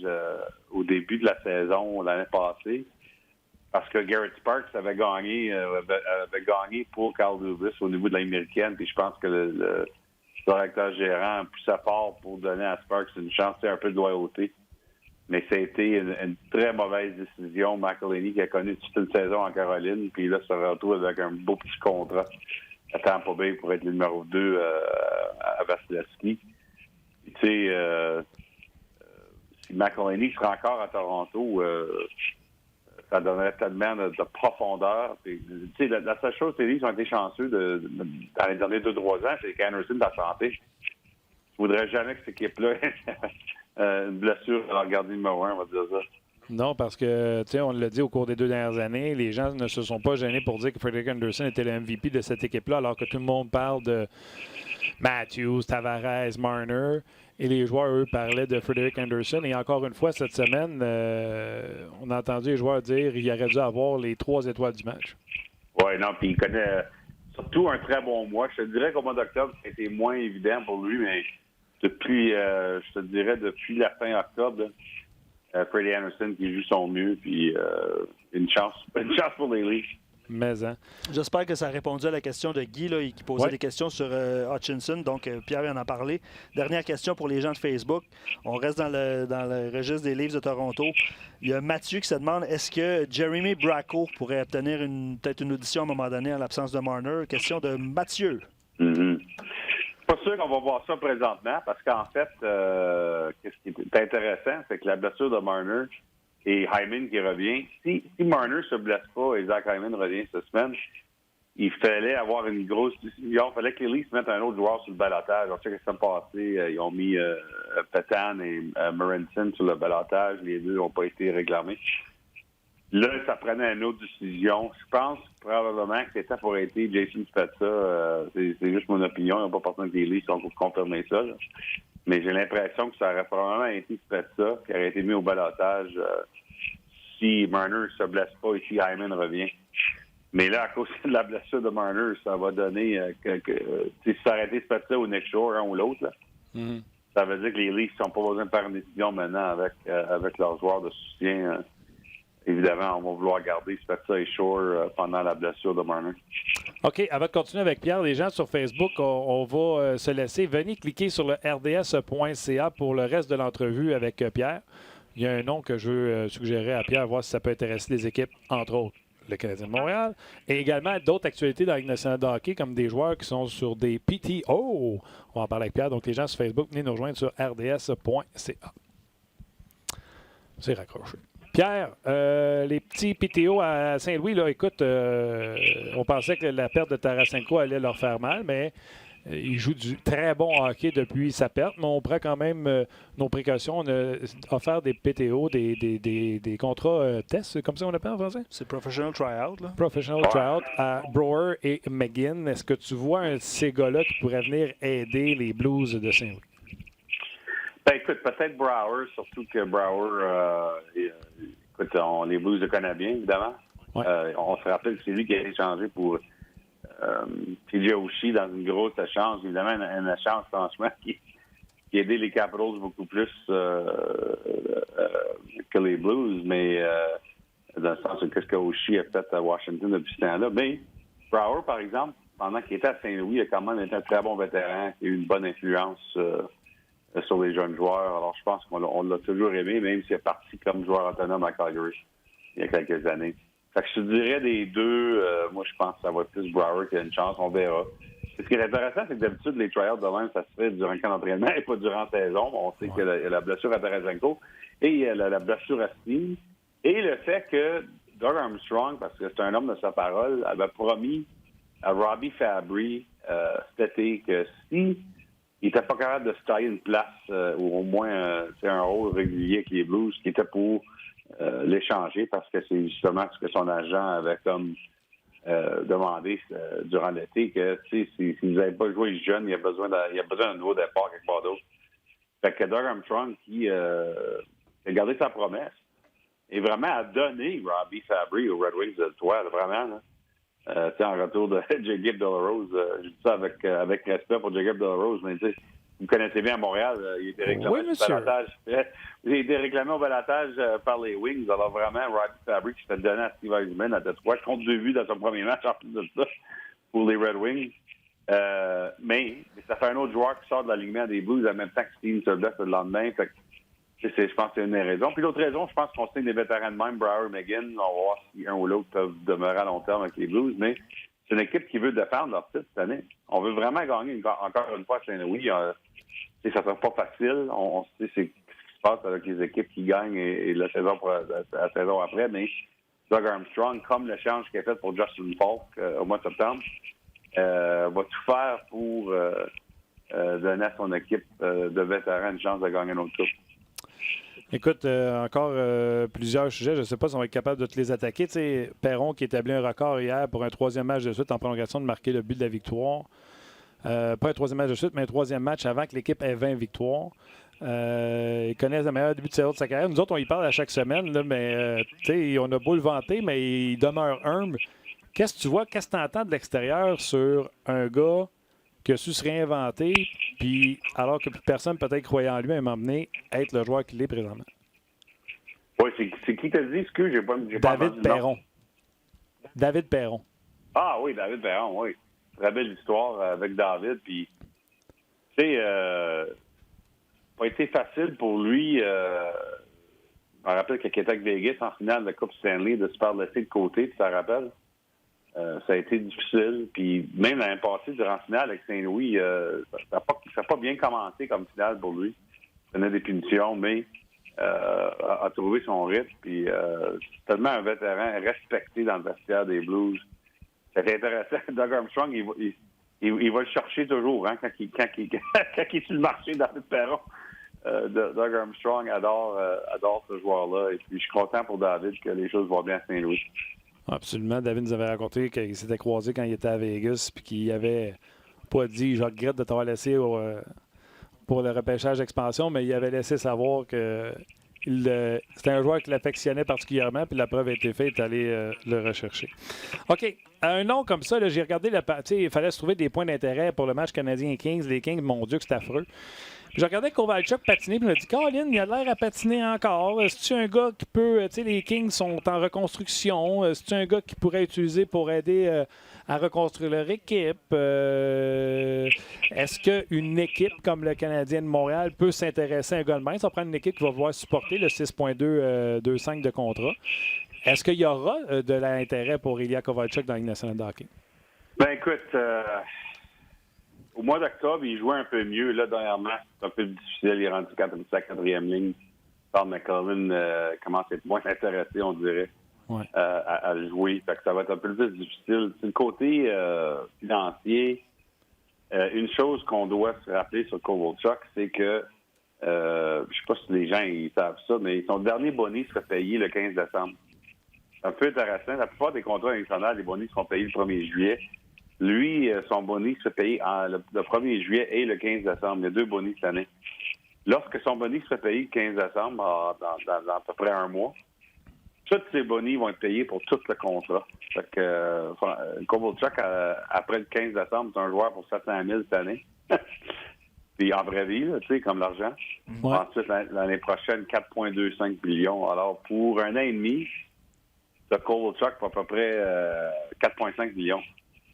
au début de la saison l'année passée parce que Garrett Sparks avait gagné pour Carl Dubas au niveau de l'américaine, puis je pense que le directeur gérant a poussé fort pour donner à Sparks une chance, un peu de loyauté. Mais ça a été une très mauvaise décision. McElhinney qui a connu toute une saison en Caroline, puis là, se retrouve avec un beau petit contrat à Tampa Bay pour être le numéro 2 à Vasilevski. Tu sais, si McElhinney sera encore à Toronto, ça donnerait tellement de profondeur. Puis, la seule chose, c'est qu'ils ont été chanceux dans les derniers 2-3 ans, c'est qu'Anderson est en santé. Je ne voudrais jamais que cette équipe-là ait une blessure à leur gardien numéro 1, on va dire ça. Non, parce que, tu sais, on l'a dit au cours des 2 dernières années, les gens ne se sont pas gênés pour dire que Frederik Andersen était le MVP de cette équipe-là, alors que tout le monde parle de Matthews, Tavares, Marner, et les joueurs, eux, parlaient de Frederik Andersen. Et encore une fois, cette semaine, on a entendu les joueurs dire qu'il aurait dû avoir les 3 étoiles du match. Oui, non, puis il connaît surtout un très bon mois. Je te dirais qu'au mois d'octobre, ça a été moins évident pour lui, mais depuis la fin octobre, Freddie Anderson qui joue son mieux, puis une chance pour les Leafs. Mais, hein. J'espère que ça a répondu à la question de Guy là, qui posait des questions sur Hutchinson. Donc, Pierre vient d'en parler. Dernière question pour les gens de Facebook. On reste dans le registre des Leafs de Toronto. Il y a Mathieu qui se demande, est-ce que Jeremy Bracco pourrait obtenir peut-être une audition à un moment donné en l'absence de Marner? Question de Mathieu. Mm-hmm. Pas sûr qu'on va voir ça présentement, parce qu'en fait, ce qui est intéressant, c'est que la blessure de Marner et Hyman qui revient, si Marner se blesse pas et Zach Hyman revient cette semaine, il fallait avoir une grosse décision. Il fallait que les Leafs mettent un autre joueur sur le balotage. On sait que ça passé, ils ont mis Petan et Morenson sur le balotage. Les deux n'ont pas été réclamés. Là, ça prenait une autre décision. Je pense probablement que c'était pour être Jason Spezza. C'est juste mon opinion. Il n'y a pas personne que les Leafs ont confirmé ça. Là. Mais j'ai l'impression que ça aurait probablement été Spezza qui aurait été mis au balotage si Marner ne se blesse pas et si Hyman revient. Mais là, à cause de la blessure de Marner, ça va donner si ça aurait été Spezza ou Nick Shore, un ou l'autre, ça veut dire que les Leafs n'ont pas besoin de faire une décision maintenant avec leurs joueurs de soutien. Évidemment, on va vouloir garder Spezza et Shore pendant la blessure de Marner. OK, avant de continuer avec Pierre, les gens sur Facebook, on va se laisser. Venez cliquer sur le rds.ca pour le reste de l'entrevue avec Pierre. Il y a un nom que je veux suggérer à Pierre, voir si ça peut intéresser les équipes, entre autres le Canadien de Montréal, et également d'autres actualités dans la Ligue nationale de hockey, comme des joueurs qui sont sur des PTO. On va en parler avec Pierre. Donc, les gens sur Facebook, venez nous rejoindre sur rds.ca. C'est raccroché. Pierre, les petits PTO à Saint-Louis, là, écoute, on pensait que la perte de Tarasenko allait leur faire mal, mais il joue du très bon hockey depuis sa perte, mais on prend quand même nos précautions. On a offert des PTO, des contrats tests, c'est comme ça qu'on appelle en français? C'est Professional Tryout. Là. Professional Tryout à Brouwer et McGinn. Est-ce que tu vois un de ces gars-là qui pourrait venir aider les Blues de Saint-Louis? Ben écoute, peut-être Brouwer, surtout que Brouwer, écoute, les Blues le connaissent bien, évidemment. Ouais. On se rappelle que c'est lui qui a été échangé pour TJ Oshie dans une grosse échange. Évidemment, une échange, franchement, qui a aidé les Capitals beaucoup plus que les Blues, mais dans le sens de ce que Oshie a fait à Washington depuis ce temps-là. Mais Brouwer, par exemple, pendant qu'il était à Saint-Louis, il a quand même été un très bon vétéran, qui a eu une bonne influence sur les jeunes joueurs. Alors, je pense qu'on l'a toujours aimé, même s'il est parti comme joueur autonome à Calgary il y a quelques années. Fait que je te dirais des deux, moi, je pense que ça va être plus Brouwer qui a une chance. On verra. Ce qui est intéressant, c'est que d'habitude, les tryouts de même, ça se fait durant le camp d'entraînement et pas durant la saison. On sait qu'il y a la blessure à Tarasenko et il y a la blessure à Steen. Et le fait que Doug Armstrong, parce que c'est un homme de sa parole, avait promis à Robbie Fabry cet été que si il n'était pas capable de se tailler une place ou au moins un rôle régulier avec les Blues, qui était pour l'échanger parce que c'est justement ce que son agent avait comme demandé durant l'été, que si vous n'avez pas joué jeune, il y a besoin d'un nouveau départ quelque part d'autre. Fait que Doug Armstrong qui a gardé sa promesse et vraiment a donné Robbie Fabry aux Red Wings de Toile, vraiment, là. En retour de Jacob Delarose, je dis ça avec respect pour Jacob Delarose, mais vous connaissez bien à Montréal, il a été réclamé au balotage. Il a été réclamé au balotage par les Wings. Alors vraiment, Robbie Fabry qui s'était donné à Steve Eisenman à Detroit, contre 2 buts dans son premier match en plus de ça pour les Red Wings. Mais ça fait un autre joueur qui sort de l'alignement des Blues en même temps que Steve se blesse le lendemain. Fait que, je pense que c'est une des raisons. Puis l'autre raison, je pense qu'on signe des vétérans de même, Brouwer et McGinn. On va voir si un ou l'autre peuvent demeurer à long terme avec les Blues. Mais c'est une équipe qui veut défendre leur titre cette année. On veut vraiment gagner encore une fois à Saint-Louis. Ça ne sera pas facile. On sait ce qui se passe avec les équipes qui gagnent et la saison après. Mais Doug Armstrong, comme l'échange qu'il a fait pour Justin Falk au mois de septembre, va tout faire pour donner à son équipe de vétérans une chance de gagner un autre coupe. Écoute, encore plusieurs sujets. Je ne sais pas si on va être capable de te les attaquer. Tu sais, Perron qui établit un record hier pour un troisième match de suite en prolongation de marquer le but de la victoire. Pas un troisième match de suite, mais un troisième match avant que l'équipe ait 20 victoires. Il connaît le meilleur début de saison de sa carrière. Nous autres, on y parle à chaque semaine, là, mais on a beau le vanter, mais il demeure humble. Qu'est-ce que tu vois, qu'est-ce que tu entends de l'extérieur sur un gars qui a su se réinventer, puis alors que plus personne peut-être croyait en lui à un moment donné, être le joueur qu'il est présentement? Oui, c'est qui t'a dit? Excuse, j'ai pas David Perron. David Perron. Ah oui, David Perron, oui. Très belle histoire avec David. Puis, tu sais, pas été facile pour lui. Je me rappelle qu'il était avec Vegas en finale de Coupe Stanley, de se faire laisser de côté, tu t'en rappelles? Ça a été difficile. Puis même l'année passée, durant la finale avec Saint-Louis, ça n'a pas bien commencé comme finale pour lui. Il prenait des punitions, mais a trouvé son rythme. Puis c'est tellement un vétéran respecté dans le vestiaire des Blues. C'est intéressant. Doug Armstrong, il va le chercher toujours quand il est sur le marché, David Perron. Doug Armstrong adore ce joueur-là. Et puis je suis content pour David que les choses vont bien à Saint-Louis. Absolument. David nous avait raconté qu'il s'était croisé quand il était à Vegas puis qu'il avait pas dit « Je regrette de t'avoir laissé pour le repêchage d'expansion », mais il avait laissé savoir que c'était un joueur qu'il affectionnait particulièrement, puis la preuve a été faite, il est allé le rechercher. OK. Un nom comme ça, là, j'ai regardé il fallait se trouver des points d'intérêt pour le match Canadien-Kings. Les Kings, mon Dieu, que c'est affreux. Puis je regardais Kovalchuk patiner, puis je me dis, Colin, il a l'air à patiner encore. Est-ce que un gars qui peut. Tu sais, les Kings sont en reconstruction. Est-ce un gars qui pourrait utiliser pour aider à reconstruire leur équipe? Est-ce qu'une équipe comme le Canadien de Montréal peut s'intéresser à un gars de main? Ça va prendre une équipe qui va pouvoir supporter le 6,225 de contrat. Est-ce qu'il y aura de l'intérêt pour Ilya Kovalchuk dans la Ligue nationale de hockey? Ben écoute, au mois d'octobre, il jouait un peu mieux. Là, dernièrement, c'est un peu difficile. Il est rendu sa quatrième ligne. Paul McCollum commence à être moins intéressé, on dirait, à le jouer. Fait que ça va être un peu plus difficile. C'est le côté financier. Une chose qu'on doit se rappeler sur Kovalchuk, c'est que, je ne sais pas si les gens ils savent ça, mais son dernier bonus sera payé le 15 décembre. C'est un peu intéressant. La plupart des contrats internationaux, les bonus seront payés le 1er juillet. Lui, son bonus se paye le 1er juillet et le 15 décembre. Il y a 2 bonus cette année. Lorsque son bonus se paye le 15 décembre, dans à peu près un mois, tous ces bonus vont être payés pour tout le contrat. Fait que Kovalchuk, après le 15 décembre, c'est un joueur pour 700 000 cette année. Puis en vraie vie, tu sais, comme l'argent. Ouais. Ensuite, l'année prochaine, 4,25 millions. Alors, pour un an et demi, le Kovalchuk pour à peu près 4,5 millions.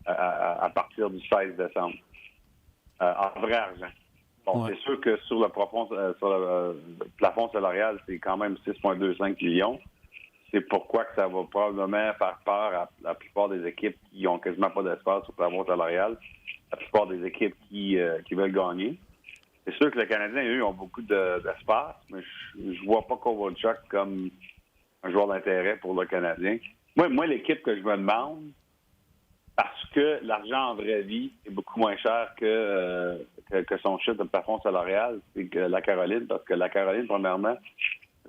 À partir du 16 décembre. En vrai argent. Bon, c'est sûr que sur le plafond salarial, c'est quand même 6,25 millions. C'est pourquoi que ça va probablement faire peur à la plupart des équipes qui n'ont quasiment pas d'espace sur le plafond salarial. La plupart des équipes qui veulent gagner. C'est sûr que les Canadiens, eux, ont beaucoup d'espace, mais je vois pas Kovalchuk comme un joueur d'intérêt pour le Canadien. Moi, l'équipe que je me demande, parce que l'argent en vraie vie est beaucoup moins cher que son chiffre de plafond salarial, c'est que la Caroline. Parce que la Caroline, premièrement,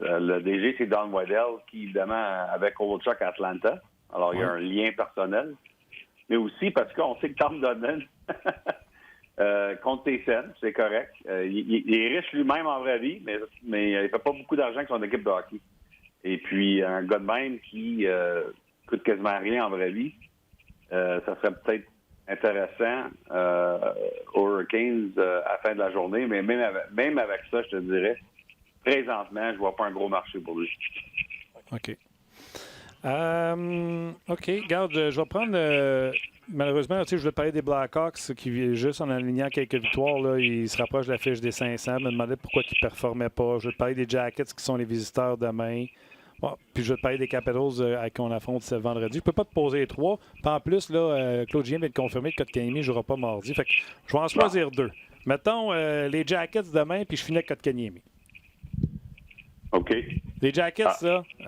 le DG, c'est Don Waddell, qui, évidemment, avec Kovalchuk à Atlanta. Alors, il y a un lien personnel. Mais aussi parce qu'on sait que Tom Dodman compte tes scènes, c'est correct. Il est riche lui-même en vraie vie, mais il ne fait pas beaucoup d'argent avec son équipe de hockey. Et puis, un gars de même qui coûte quasiment rien en vraie vie, ça serait peut-être intéressant aux Hurricanes à la fin de la journée, mais même avec ça, je te dirais, présentement, je ne vois pas un gros marché pour lui. OK. OK, regarde, je vais prendre... malheureusement, tu sais, je vais parler des Blackhawks qui, juste en alignant quelques victoires, là, ils se rapprochent de la fiche des 500. Je me demandais pourquoi ils ne performaient pas. Je vais te parler des Jackets qui sont les visiteurs demain. Bon, puis je vais te parler des Capitals avec qui on affronte ce vendredi. Je ne peux pas te poser les 3. Puis en plus, là, Claude Julien vient de confirmer que Kotkaniemi ne jouera pas mardi. Fait que je vais en choisir 2. Mettons les Jackets demain, puis je finis avec Kotkaniemi. OK. Les Jackets, ça va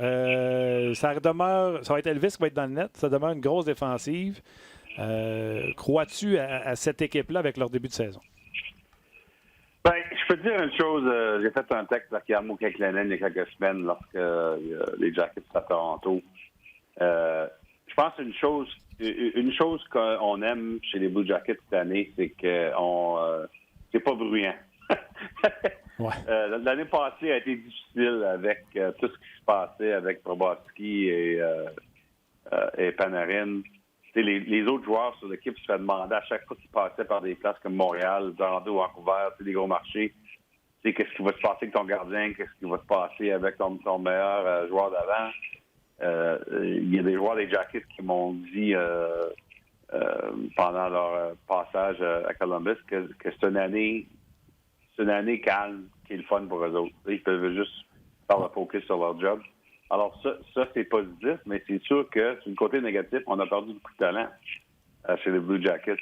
être Elvis qui va être dans le net. Ça demeure une grosse défensive. Crois-tu à cette équipe-là avec leur début de saison? Ben, je peux te dire une chose. J'ai fait un texte avec Jarmo Kekalainen il y a quelques semaines lorsque les Jackets étaient à Toronto. Je pense une chose qu'on aime chez les Blue Jackets cette année, c'est que c'est pas bruyant. Ouais. L'année passée a été difficile avec tout ce qui se passait avec Bobrovsky et Panarin. Les autres joueurs sur l'équipe se faisaient demander à chaque fois qu'ils passaient par des places comme Montréal, Toronto, Vancouver, des gros marchés, qu'est-ce qui va se passer avec ton gardien, qu'est-ce qui va se passer avec ton meilleur joueur d'avant. Il y a des joueurs des Jackets qui m'ont dit pendant leur passage à Columbus que c'est une année calme qui est le fun pour eux autres. Ils peuvent juste faire le focus sur leur job. Alors ça c'est positif, mais c'est sûr que sur le côté négatif, on a perdu beaucoup de talent chez les Blue Jackets.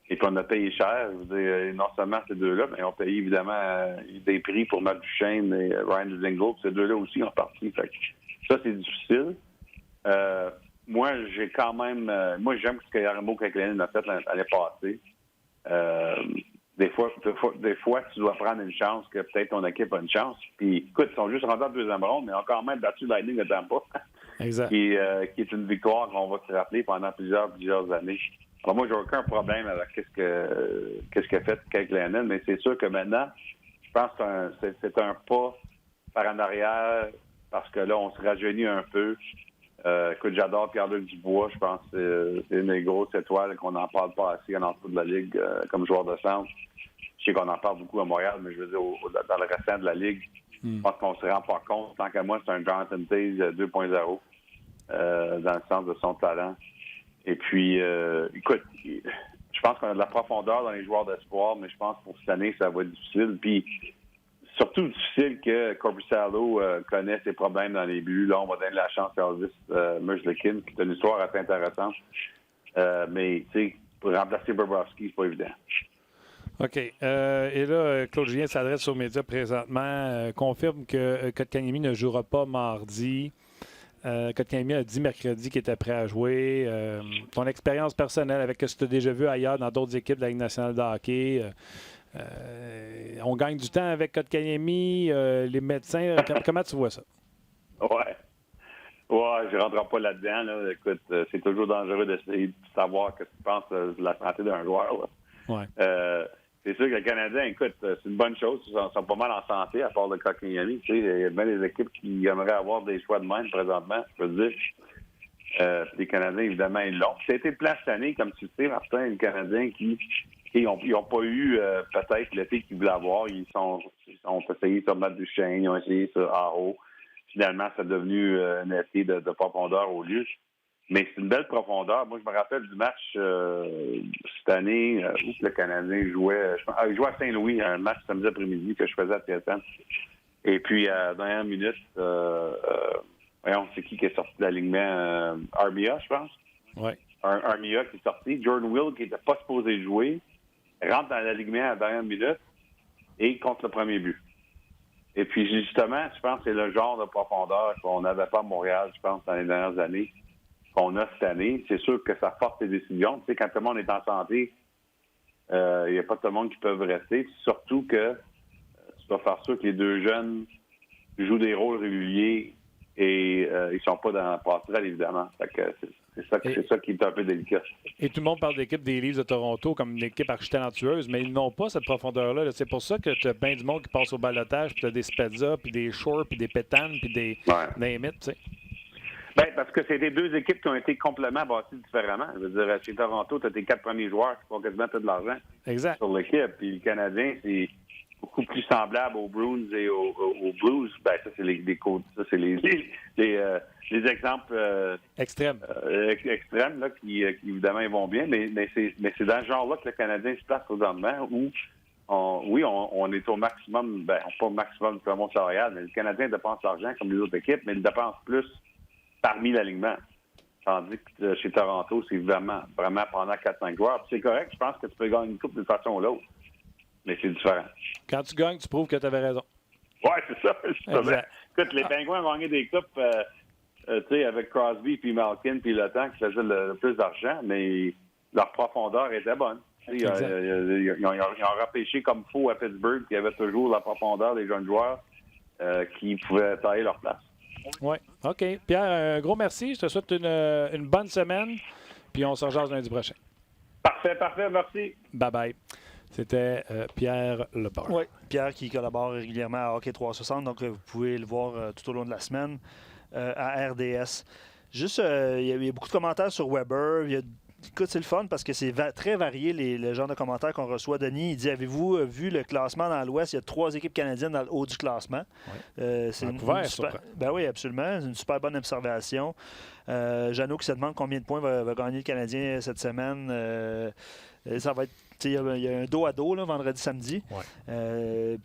Et puis on a payé cher. Je veux dire, non seulement ces deux-là, mais on a payé évidemment des prix pour Matt Duchesne et Ryan Dzingel. Ces deux-là aussi ont parti. Fait que ça, c'est difficile. Moi, j'ai quand même... moi, j'aime ce que Jarmo Kekalainen a fait l'année passée. Des fois, tu dois prendre une chance que peut-être ton équipe a une chance. Puis, écoute, ils sont juste rendus en deuxième ronde, mais ont quand même battu Lightning de Tampa. Exact. qui est une victoire qu'on va se rappeler pendant plusieurs années. Alors moi, j'ai aucun problème avec qu'est-ce qu'a fait Kekalainen, mais c'est sûr que maintenant, je pense que c'est un pas par en arrière, parce que là, on se rajeunit un peu. Écoute, j'adore Pierre-Luc Dubois. Je pense que c'est une des grosses étoiles qu'on n'en parle pas assez en dessous de la Ligue comme joueur de centre. Je sais qu'on en parle beaucoup à Montréal, mais je veux dire, dans le restant de la Ligue, je pense qu'on ne se rend pas compte. Tant qu'à moi, c'est un Jonathan Toews 2.0 dans le sens de son talent. Et puis, écoute, je pense qu'on a de la profondeur dans les joueurs d'espoir, mais je pense que pour cette année, ça va être difficile. Puis, surtout difficile que Korpisalo connaît ses problèmes dans les buts. Là, on va donner la chance à Elvis Merzlikins, qui est une histoire assez intéressante. Mais, tu sais, pour remplacer Bobrovsky, c'est pas évident. OK. Et là, Claude Julien s'adresse aux médias présentement. Confirme que Kotkaniemi ne jouera pas mardi. Kotkaniemi a dit mercredi qu'il était prêt à jouer. Ton expérience personnelle avec ce que tu as déjà vu ailleurs dans d'autres équipes de la Ligue nationale de hockey, on gagne du temps avec Kotkaniemi, les médecins. Comment tu vois ça? Ouais, je ne rentre pas là-dedans. Là. Écoute, c'est toujours dangereux d'essayer de savoir ce que tu penses de la santé d'un joueur. Là. Ouais. C'est sûr que le Canadien, écoute, c'est une bonne chose. Ils sont pas mal en santé, à part le Kotkaniemi. Tu sais, il y a bien des équipes qui aimeraient avoir des choix de même présentement, je peux te dire. Les Canadiens, évidemment, ils l'ont. Ça a été le plan cette année, comme tu le sais, Martin, les Canadiens qui n'ont pas eu peut-être l'été qu'ils voulaient avoir. Ils ont essayé sur Matt Duchesne, ils ont essayé sur Aho. Finalement, c'est devenu un été de profondeur au lieu. Mais c'est une belle profondeur. Moi, je me rappelle du match cette année où le Canadien jouait. Il jouait à Saint-Louis, un match samedi après-midi que je faisais à TSN. Et puis, à la dernière minute, voyons, c'est qui est sorti de l'alignement? Armia, je pense. Oui. Armia qui est sorti. Jordan Will, qui n'était pas supposé jouer, rentre dans l'alignement à la dernière minute et contre le premier but. Et puis, justement, je pense que c'est le genre de profondeur qu'on n'avait pas à Montréal, je pense, dans les dernières années, qu'on a cette année. C'est sûr que ça force les décisions. Tu sais, quand tout le monde est en santé, il n'y a pas tout le monde qui peut rester. Puis surtout que tu dois faire sûr que les deux jeunes jouent des rôles réguliers et ils ne sont pas dans la passerelle, évidemment. Fait que c'est ça qui est un peu délicat. Et tout le monde parle d'équipe des Leafs de Toronto comme une équipe archi-talentueuse, mais ils n'ont pas cette profondeur-là. C'est pour ça que tu as bien du monde qui passe au balotage, puis tu as des Spezza, puis des Shore, puis des Pétan, puis des Name, tu sais. Bien, parce que c'est des deux équipes qui ont été complètement bâties différemment. Je veux dire, chez Toronto, tu as tes 4 premiers joueurs qui font quasiment tout de l'argent sur l'équipe. Puis le Canadien, c'est beaucoup plus semblable aux Bruins et aux Blues. Ben, ça, c'est les exemples extrêmes là, qui évidemment ils vont bien. Mais c'est dans ce genre-là que le Canadien se place présentement où on est au maximum, pas au maximum du plafond salarial, mais le Canadien dépense l'argent comme les autres équipes, mais il dépense plus parmi l'alignement. Tandis que chez Toronto, c'est vraiment pendant 4-5 joueurs. Puis c'est correct, je pense que tu peux gagner une coupe d'une façon ou l'autre. Mais c'est différent. Quand tu gagnes, tu prouves que tu avais raison. Oui, c'est ça. Justement. Exact. Écoute, les Pingouins ont gagné des coupes avec Crosby puis Malkin puis le temps qui faisait le plus d'argent, mais leur profondeur était bonne. Ils ont repêché comme faux à Pittsburgh, qui avait toujours la profondeur des jeunes joueurs qui pouvaient tailler leur place. Oui. OK. Pierre, un gros merci. Je te souhaite une bonne semaine. Puis on se rejase lundi prochain. Parfait, merci. Bye-bye. C'était Pierre Lepage. Oui, Pierre qui collabore régulièrement à Hockey 360, donc vous pouvez le voir tout au long de la semaine à RDS. Juste, il y a beaucoup de commentaires sur Weber. Écoute, c'est le fun parce que c'est très varié le genre de commentaires qu'on reçoit. Denis, il dit, avez-vous vu le classement dans l'Ouest? Il y a 3 équipes canadiennes dans le haut du classement. Ouais. C'est super... Ben oui, absolument. C'est une super bonne observation. Jeannot qui se demande combien de points va gagner le Canadien cette semaine. Ça va être... Il y a un dos à dos là, vendredi, samedi. Ouais.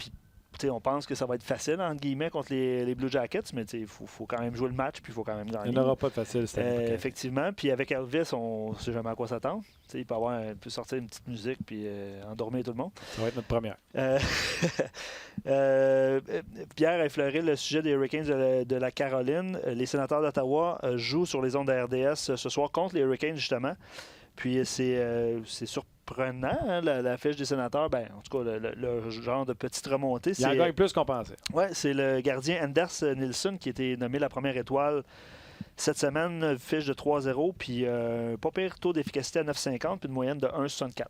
Puis on pense que ça va être facile, entre guillemets, contre les Blue Jackets, mais il faut quand même jouer le match puis il faut quand même gagner. Il n'y en aura pas de facile cette année. Effectivement. Puis avec Elvis, on ne sait jamais à quoi s'attendre. Il peut sortir une petite musique puis endormir tout le monde. Ça va être notre première. Pierre a effleuré le sujet des Hurricanes de la Caroline. Les Sénateurs d'Ottawa jouent sur les ondes de RDS ce soir contre les Hurricanes, justement. Puis c'est surprenant, hein, la fiche des Sénateurs. Ben, en tout cas, le genre de petite remontée. Il en gagne plus qu'on pensait. Oui, c'est le gardien Anders Nilsson qui a été nommé la première étoile cette semaine. Fiche de 3-0, puis pas pire taux d'efficacité à 9,50, puis une moyenne de 1,64.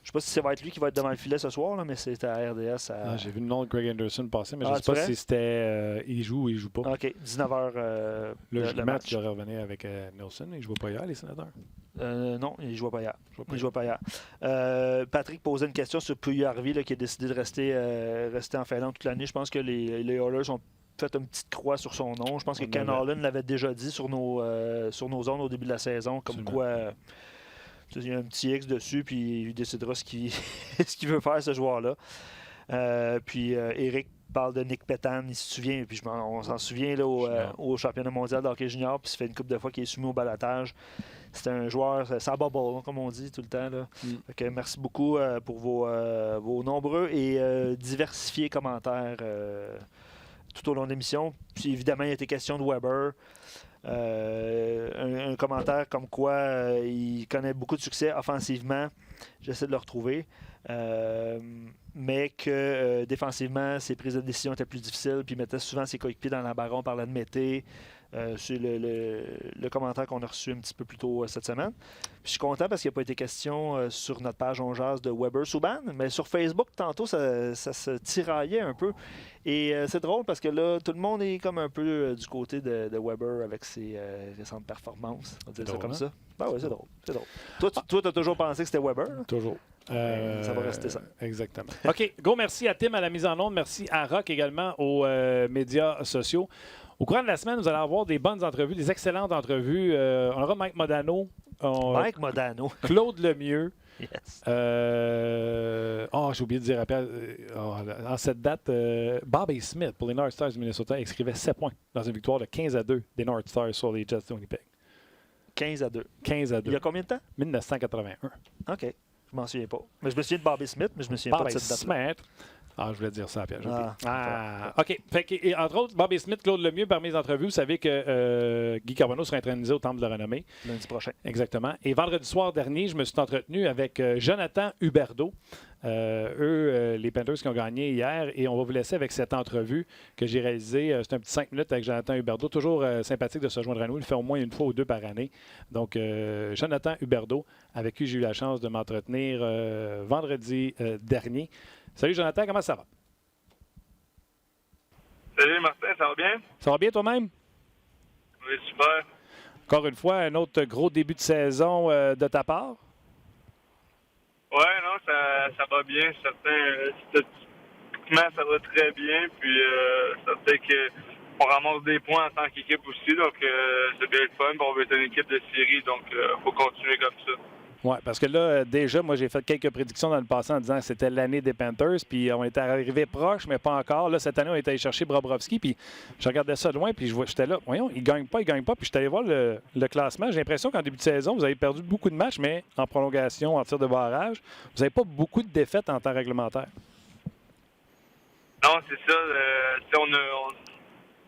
Je ne sais pas si ça va être lui qui va être devant le filet ce soir, là, mais c'est à RDS. J'ai vu le nom de Greg Anderson passer, mais je ne sais pas si c'était il joue ou il ne joue pas. OK, 19h. Le match devrait revenir avec Nelson. Il ne jouait pas hier, les Sénateurs? Non, il ne jouait pas hier. Patrick posait une question sur Puyarvi qui a décidé de rester en Finlande toute l'année. Je pense que les Oilers ont fait une petite croix sur son nom. Je pense que Ken Holland l'avait déjà dit sur nos zones au début de la saison, comme Absolument. quoi il y a un petit X dessus, puis il décidera ce qu'il veut faire, ce joueur-là. Puis Eric parle de Nick Petan, il se souvient, puis on s'en souvient là, au championnat mondial de hockey junior, puis ça fait une couple de fois qu'il est soumis au balotage. C'est un joueur sans bubble, comme on dit tout le temps. Là. Fait que merci beaucoup pour vos nombreux et diversifiés commentaires tout au long de l'émission. Puis évidemment, il a été question de Weber. Un commentaire comme quoi il connaît beaucoup de succès offensivement. J'essaie de le retrouver. Mais que défensivement, ses prises de décision étaient plus difficiles, puis il mettait souvent ses coéquipiers dans l'embarras, on parlait de Mété. C'est le commentaire qu'on a reçu un petit peu plus tôt cette semaine. Puis je suis content parce qu'il n'y a pas été question sur notre page On Jase de Weber-Subban, mais sur Facebook, tantôt, ça se tiraillait un peu. Et c'est drôle parce que là, tout le monde est comme un peu du côté de Weber avec ses récentes performances. On va dire ça comme ça. Ben oui, c'est drôle. C'est drôle. Toi, tu as toujours pensé que c'était Weber? Là? Toujours. Ça va rester ça. Exactement. OK. Go, merci à Tim à la mise en onde. Merci à Rock également aux médias sociaux. Au courant de la semaine, vous allez avoir des bonnes entrevues, des excellentes entrevues. On aura Mike Modano. Claude Lemieux. Yes. J'ai oublié de dire après. En cette date, Bobby Smith pour les North Stars du Minnesota inscrivait 7 points dans une victoire de 15-2 des North Stars sur les Jets de Winnipeg. 15-2. 15-2. Il y a combien de temps? 1981. OK. Je m'en souviens pas. Mais je me souviens de Bobby Smith, mais je me souviens pas de cette date-là. Smith. Je voulais dire ça à Pierre. OK. Fait que, et entre autres, Bobby Smith, Claude Lemieux, parmi les entrevues, vous savez que Guy Carbonneau sera intronisé au Temple de la Renommée. Lundi prochain. Exactement. Et vendredi soir dernier, je me suis entretenu avec Jonathan Huberdeau. Les Panthers qui ont gagné hier. Et on va vous laisser avec cette entrevue que j'ai réalisée. C'est un petit 5 minutes avec Jonathan Huberdeau. Toujours sympathique de se joindre à nous. Il le fait au moins une fois ou deux par année. Donc, Jonathan Huberdeau, avec qui j'ai eu la chance de m'entretenir vendredi dernier. Salut Jonathan, comment ça va? Salut Martin, ça va bien? Ça va bien toi-même? Oui, super. Encore une fois, un autre gros début de saison de ta part? Oui, non, ça va bien. Statistiquement, ça va très bien. Puis ça fait qu'on ramasse des points en tant qu'équipe aussi. Donc c'est bien le fun. Puis on veut être une équipe de série. Donc il faut continuer comme ça. Oui, parce que là, déjà, moi, j'ai fait quelques prédictions dans le passé en disant que c'était l'année des Panthers, puis on était arrivé proche, mais pas encore. Là, cette année, on est allé chercher Bobrovsky, puis je regardais ça de loin, puis j'étais là, voyons, il gagne pas, puis je suis allé voir le classement. J'ai l'impression qu'en début de saison, vous avez perdu beaucoup de matchs, mais en prolongation, en tir de barrage, vous n'avez pas beaucoup de défaites en temps réglementaire. Non, c'est ça.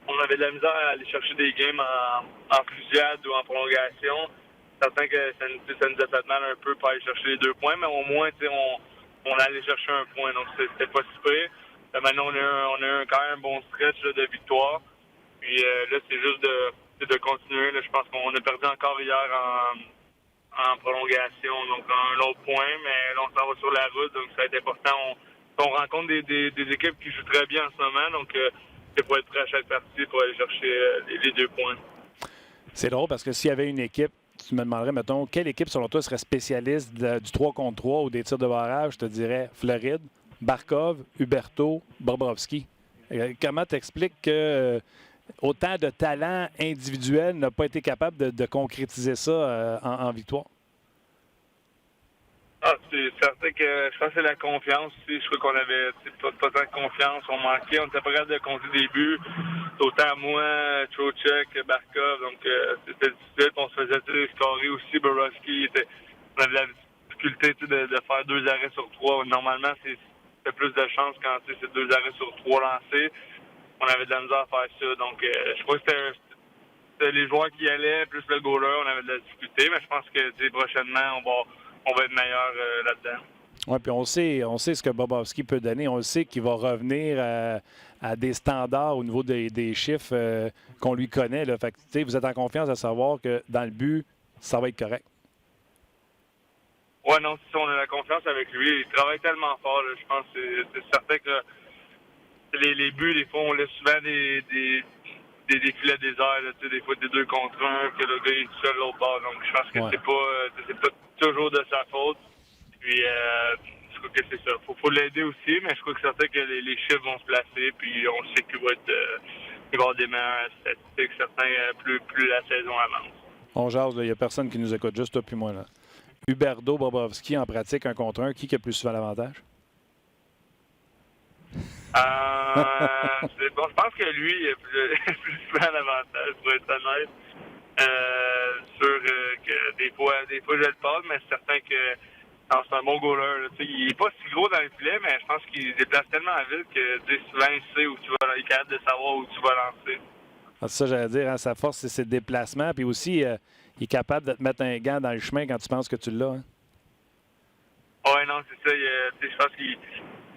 On avait de la misère à aller chercher des games en fusillade ou en prolongation. Certain que ça nous a fait mal un peu pour aller chercher les 2 points, mais au moins, on allait chercher un point. Donc, c'était pas si pire. Maintenant, on a eu quand même un bon stretch là, de victoire. Puis là, c'est juste de continuer. Là, je pense qu'on a perdu encore hier en prolongation, donc un autre point, mais là, on s'en va sur la route, donc ça va être important. On rencontre des équipes qui jouent très bien en ce moment, donc c'est pour être prêt à chaque partie pour aller chercher les 2 points. C'est drôle parce que s'il y avait une équipe, tu me demanderais, mettons, quelle équipe, selon toi, serait spécialiste du 3 contre 3 ou des tirs de barrage? Je te dirais Floride, Barkov, Huberdeau, Bobrovski. Comment t'expliques que autant de talent individuel n'a pas été capable de concrétiser ça en victoire? C'est certain que je pense que c'est la confiance aussi. Je crois qu'on avait pas tant de confiance. On manquait. On était pas capable de compter des buts. Autant moi, Trocheck, Barkov. Donc, c'était difficile. On se faisait scorer aussi. Bobrovski, on avait la difficulté de faire 2 arrêts sur 3. Normalement, c'est plus de chance quand c'est 2 arrêts sur 3 lancés. On avait de la misère à faire ça. Donc, je crois que c'était les joueurs qui allaient, plus le goaler. On avait de la difficulté. Mais je pense que prochainement, on va être meilleur là-dedans. Oui, puis on sait ce que Bobrovski peut donner. On sait qu'il va revenir à des standards au niveau des chiffres qu'on lui connaît. Là. Fait que, vous êtes en confiance à savoir que dans le but, ça va être correct. Oui, non, c'est ça, on a la confiance avec lui. Il travaille tellement fort. Là, je pense que c'est certain que les buts, des fois, on laisse souvent des filets déserts. Là, des fois, des 2 contre 1, que le gars est tout seul l'autre bord. Donc, je pense que c'est pas toujours de sa faute. Puis, je crois que c'est ça. Faut l'aider aussi, mais je crois que c'est certain que les chiffres vont se placer. Puis, on sait qu'il va avoir des meilleures statistiques, certains, plus la saison avance. On jase, il n'y a personne qui nous écoute, juste toi puis moi. Là. Huberdeau, Bobrovski, en pratique, 1 contre 1, qui a plus souvent l'avantage? Je pense que lui a plus souvent l'avantage, pour être honnête. Sûr que des fois je le parle, mais c'est certain que c'est un bon goaler. Là, il n'est pas si gros dans le filet, mais je pense qu'il se déplace tellement vite que souvent il sait où il est capable de savoir où tu vas lancer. C'est ça, j'allais dire. Hein, sa force, c'est ses déplacements. Puis aussi, il est capable de te mettre un gant dans le chemin quand tu penses que tu l'as. Hein? Oui, non, c'est ça. Je pense qu'il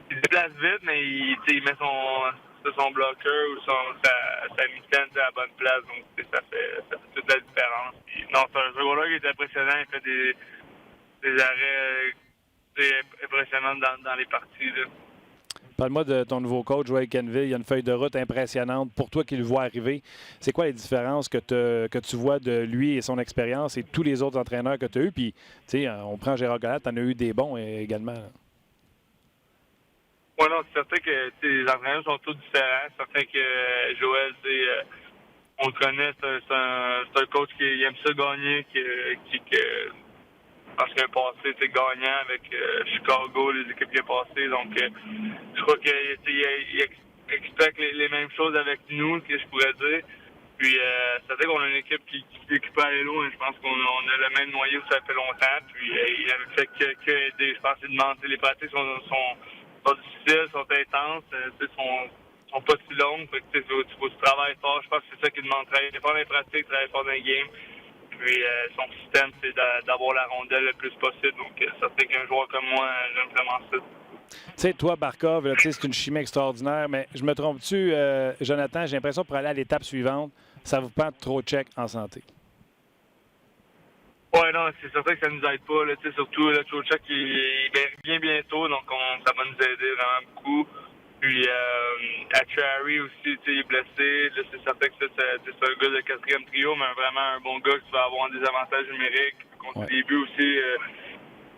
se déplace vite, mais il met son bloqueur ou sa mitaine à la bonne place. Donc, ça fait toute la différence. Puis, non, c'est un joueur qui est impressionnant. Il fait des arrêts impressionnants dans les parties. Là. Parle-moi de ton nouveau coach, Joel Kenville. Il y a une feuille de route impressionnante pour toi qui le vois arriver. C'est quoi les différences que tu vois de lui et son expérience et tous les autres entraîneurs que tu as eus? Puis, tu sais, on prend Gérard Gallant, tu en as eu des bons également. Oui, non, c'est certain que les entraîneurs sont tous différents. C'est certain que Joël, on le connaît, c'est un coach qui aime ça gagner, parce qu'il a passé gagnant avec Chicago, les équipes qui ont passé. Donc, je crois qu'il expecte les mêmes choses avec nous, que je pourrais dire. Puis, c'est vrai qu'on a une équipe qui peut aller loin. Je pense qu'on a le même noyau, ça fait longtemps. Puis, il avait fait que aider. Je pense qu'il demande. Les pratiques sont difficiles, sont intenses, sont pas si longues. Il faut que tu travailles fort. Je pense que c'est ça qu'il demande. Travailler fort dans les pratiques, travailler fort dans les games. Puis son système, c'est d'avoir la rondelle le plus possible. Donc, ça fait qu'un joueur comme moi, j'aime vraiment ça. Tu sais, toi, Barkov, c'est une chimie extraordinaire, mais je me trompe-tu, Jonathan? J'ai l'impression que pour aller à l'étape suivante, ça vous prend trop de check en santé. Oui, non, c'est certain que ça nous aide pas. Là, surtout, le Trocheck, il vient bientôt, donc ça va nous aider vraiment beaucoup. Puis, Cherry aussi, il est blessé. Là, c'est certain que c'est un gars de 4e trio, mais vraiment un bon gars qui va avoir des avantages numériques. Contre les buts aussi,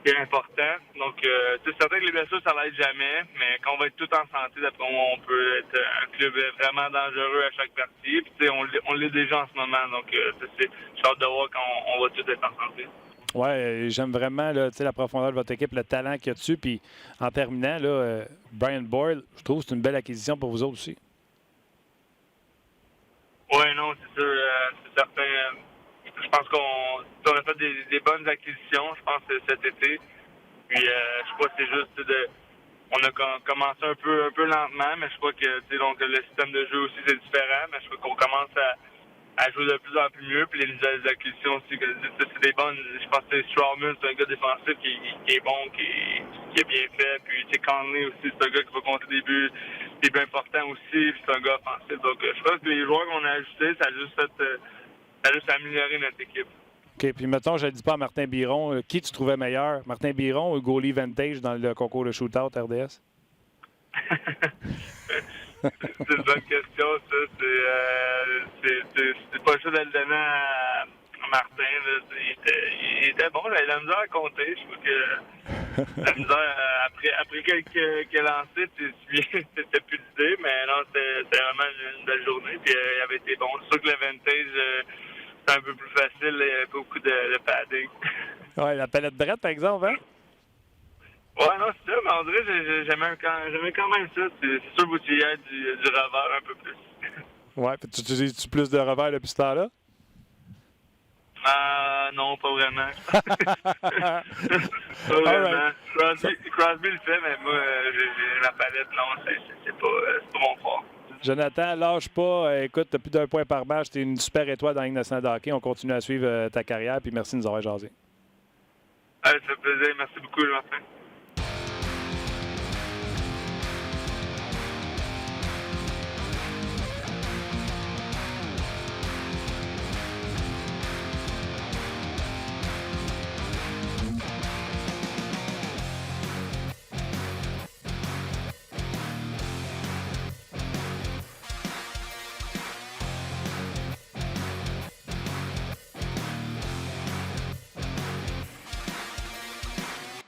qui est important. Donc, c'est certain que les blessures, ça l'aide jamais, mais quand on va être tout en santé, d'après moi, on peut être un club vraiment dangereux à chaque partie. Puis, on l'est déjà en ce moment, donc j'ai hâte de voir quand on va tout être en santé. Oui, j'aime vraiment là, la profondeur de votre équipe, le talent qu'il y a dessus. Puis en terminant, là, Brian Boyle, je trouve que c'est une belle acquisition pour vous autres aussi. Oui, non, c'est sûr. C'est certain. Je pense qu'on a fait des bonnes acquisitions, je pense, cet été. Puis je crois que c'est juste on a commencé un peu lentement, mais je crois que donc le système de jeu aussi c'est différent, mais je crois qu'on commence à jouer de plus en plus mieux. Puis les nouvelles acquisitions aussi, c'est des bonnes. Je pense que Strowman, c'est un gars défensif qui est bon, qui est bien fait. Puis Conley aussi, c'est un gars qui va compter des buts importants aussi. Puis c'est un gars offensif. Donc je pense que les joueurs qu'on a ajoutés, ça a juste amélioré notre équipe. OK, puis mettons, je ne le dis pas à Martin Biron, qui tu trouvais meilleur, Martin Biron ou goalie vintage dans le concours de shootout RDS? C'est une bonne question, ça. C'est pas juste de le donner à Martin. Là. Il était bon, j'avais la misère à compter. Je trouve que la misère, après quelques lancers, c'était plus d'idée, mais non, c'était vraiment une belle journée. Puis il avait été bon. C'est sûr que le vintage, c'est un peu plus facile. Il y avait beaucoup de padding. Oui, la palette drette, par exemple, hein? Ouais, non, c'est ça, mais on dirait que j'aimais quand même ça. C'est sûr que il y a du revers un peu plus. Ouais, puis tu utilises plus de revers depuis ce temps-là? Non, pas vraiment. Pas vraiment. Crosby le fait, mais moi, j'ai ma palette, non, c'est pas mon fort. Jonathan, lâche pas. Écoute, tu as plus d'un point par match. Tu es une super étoile dans la Ligue nationale de hockey. On continue à suivre ta carrière, puis merci de nous avoir jasé. Ça fait plaisir. Merci beaucoup, Martin.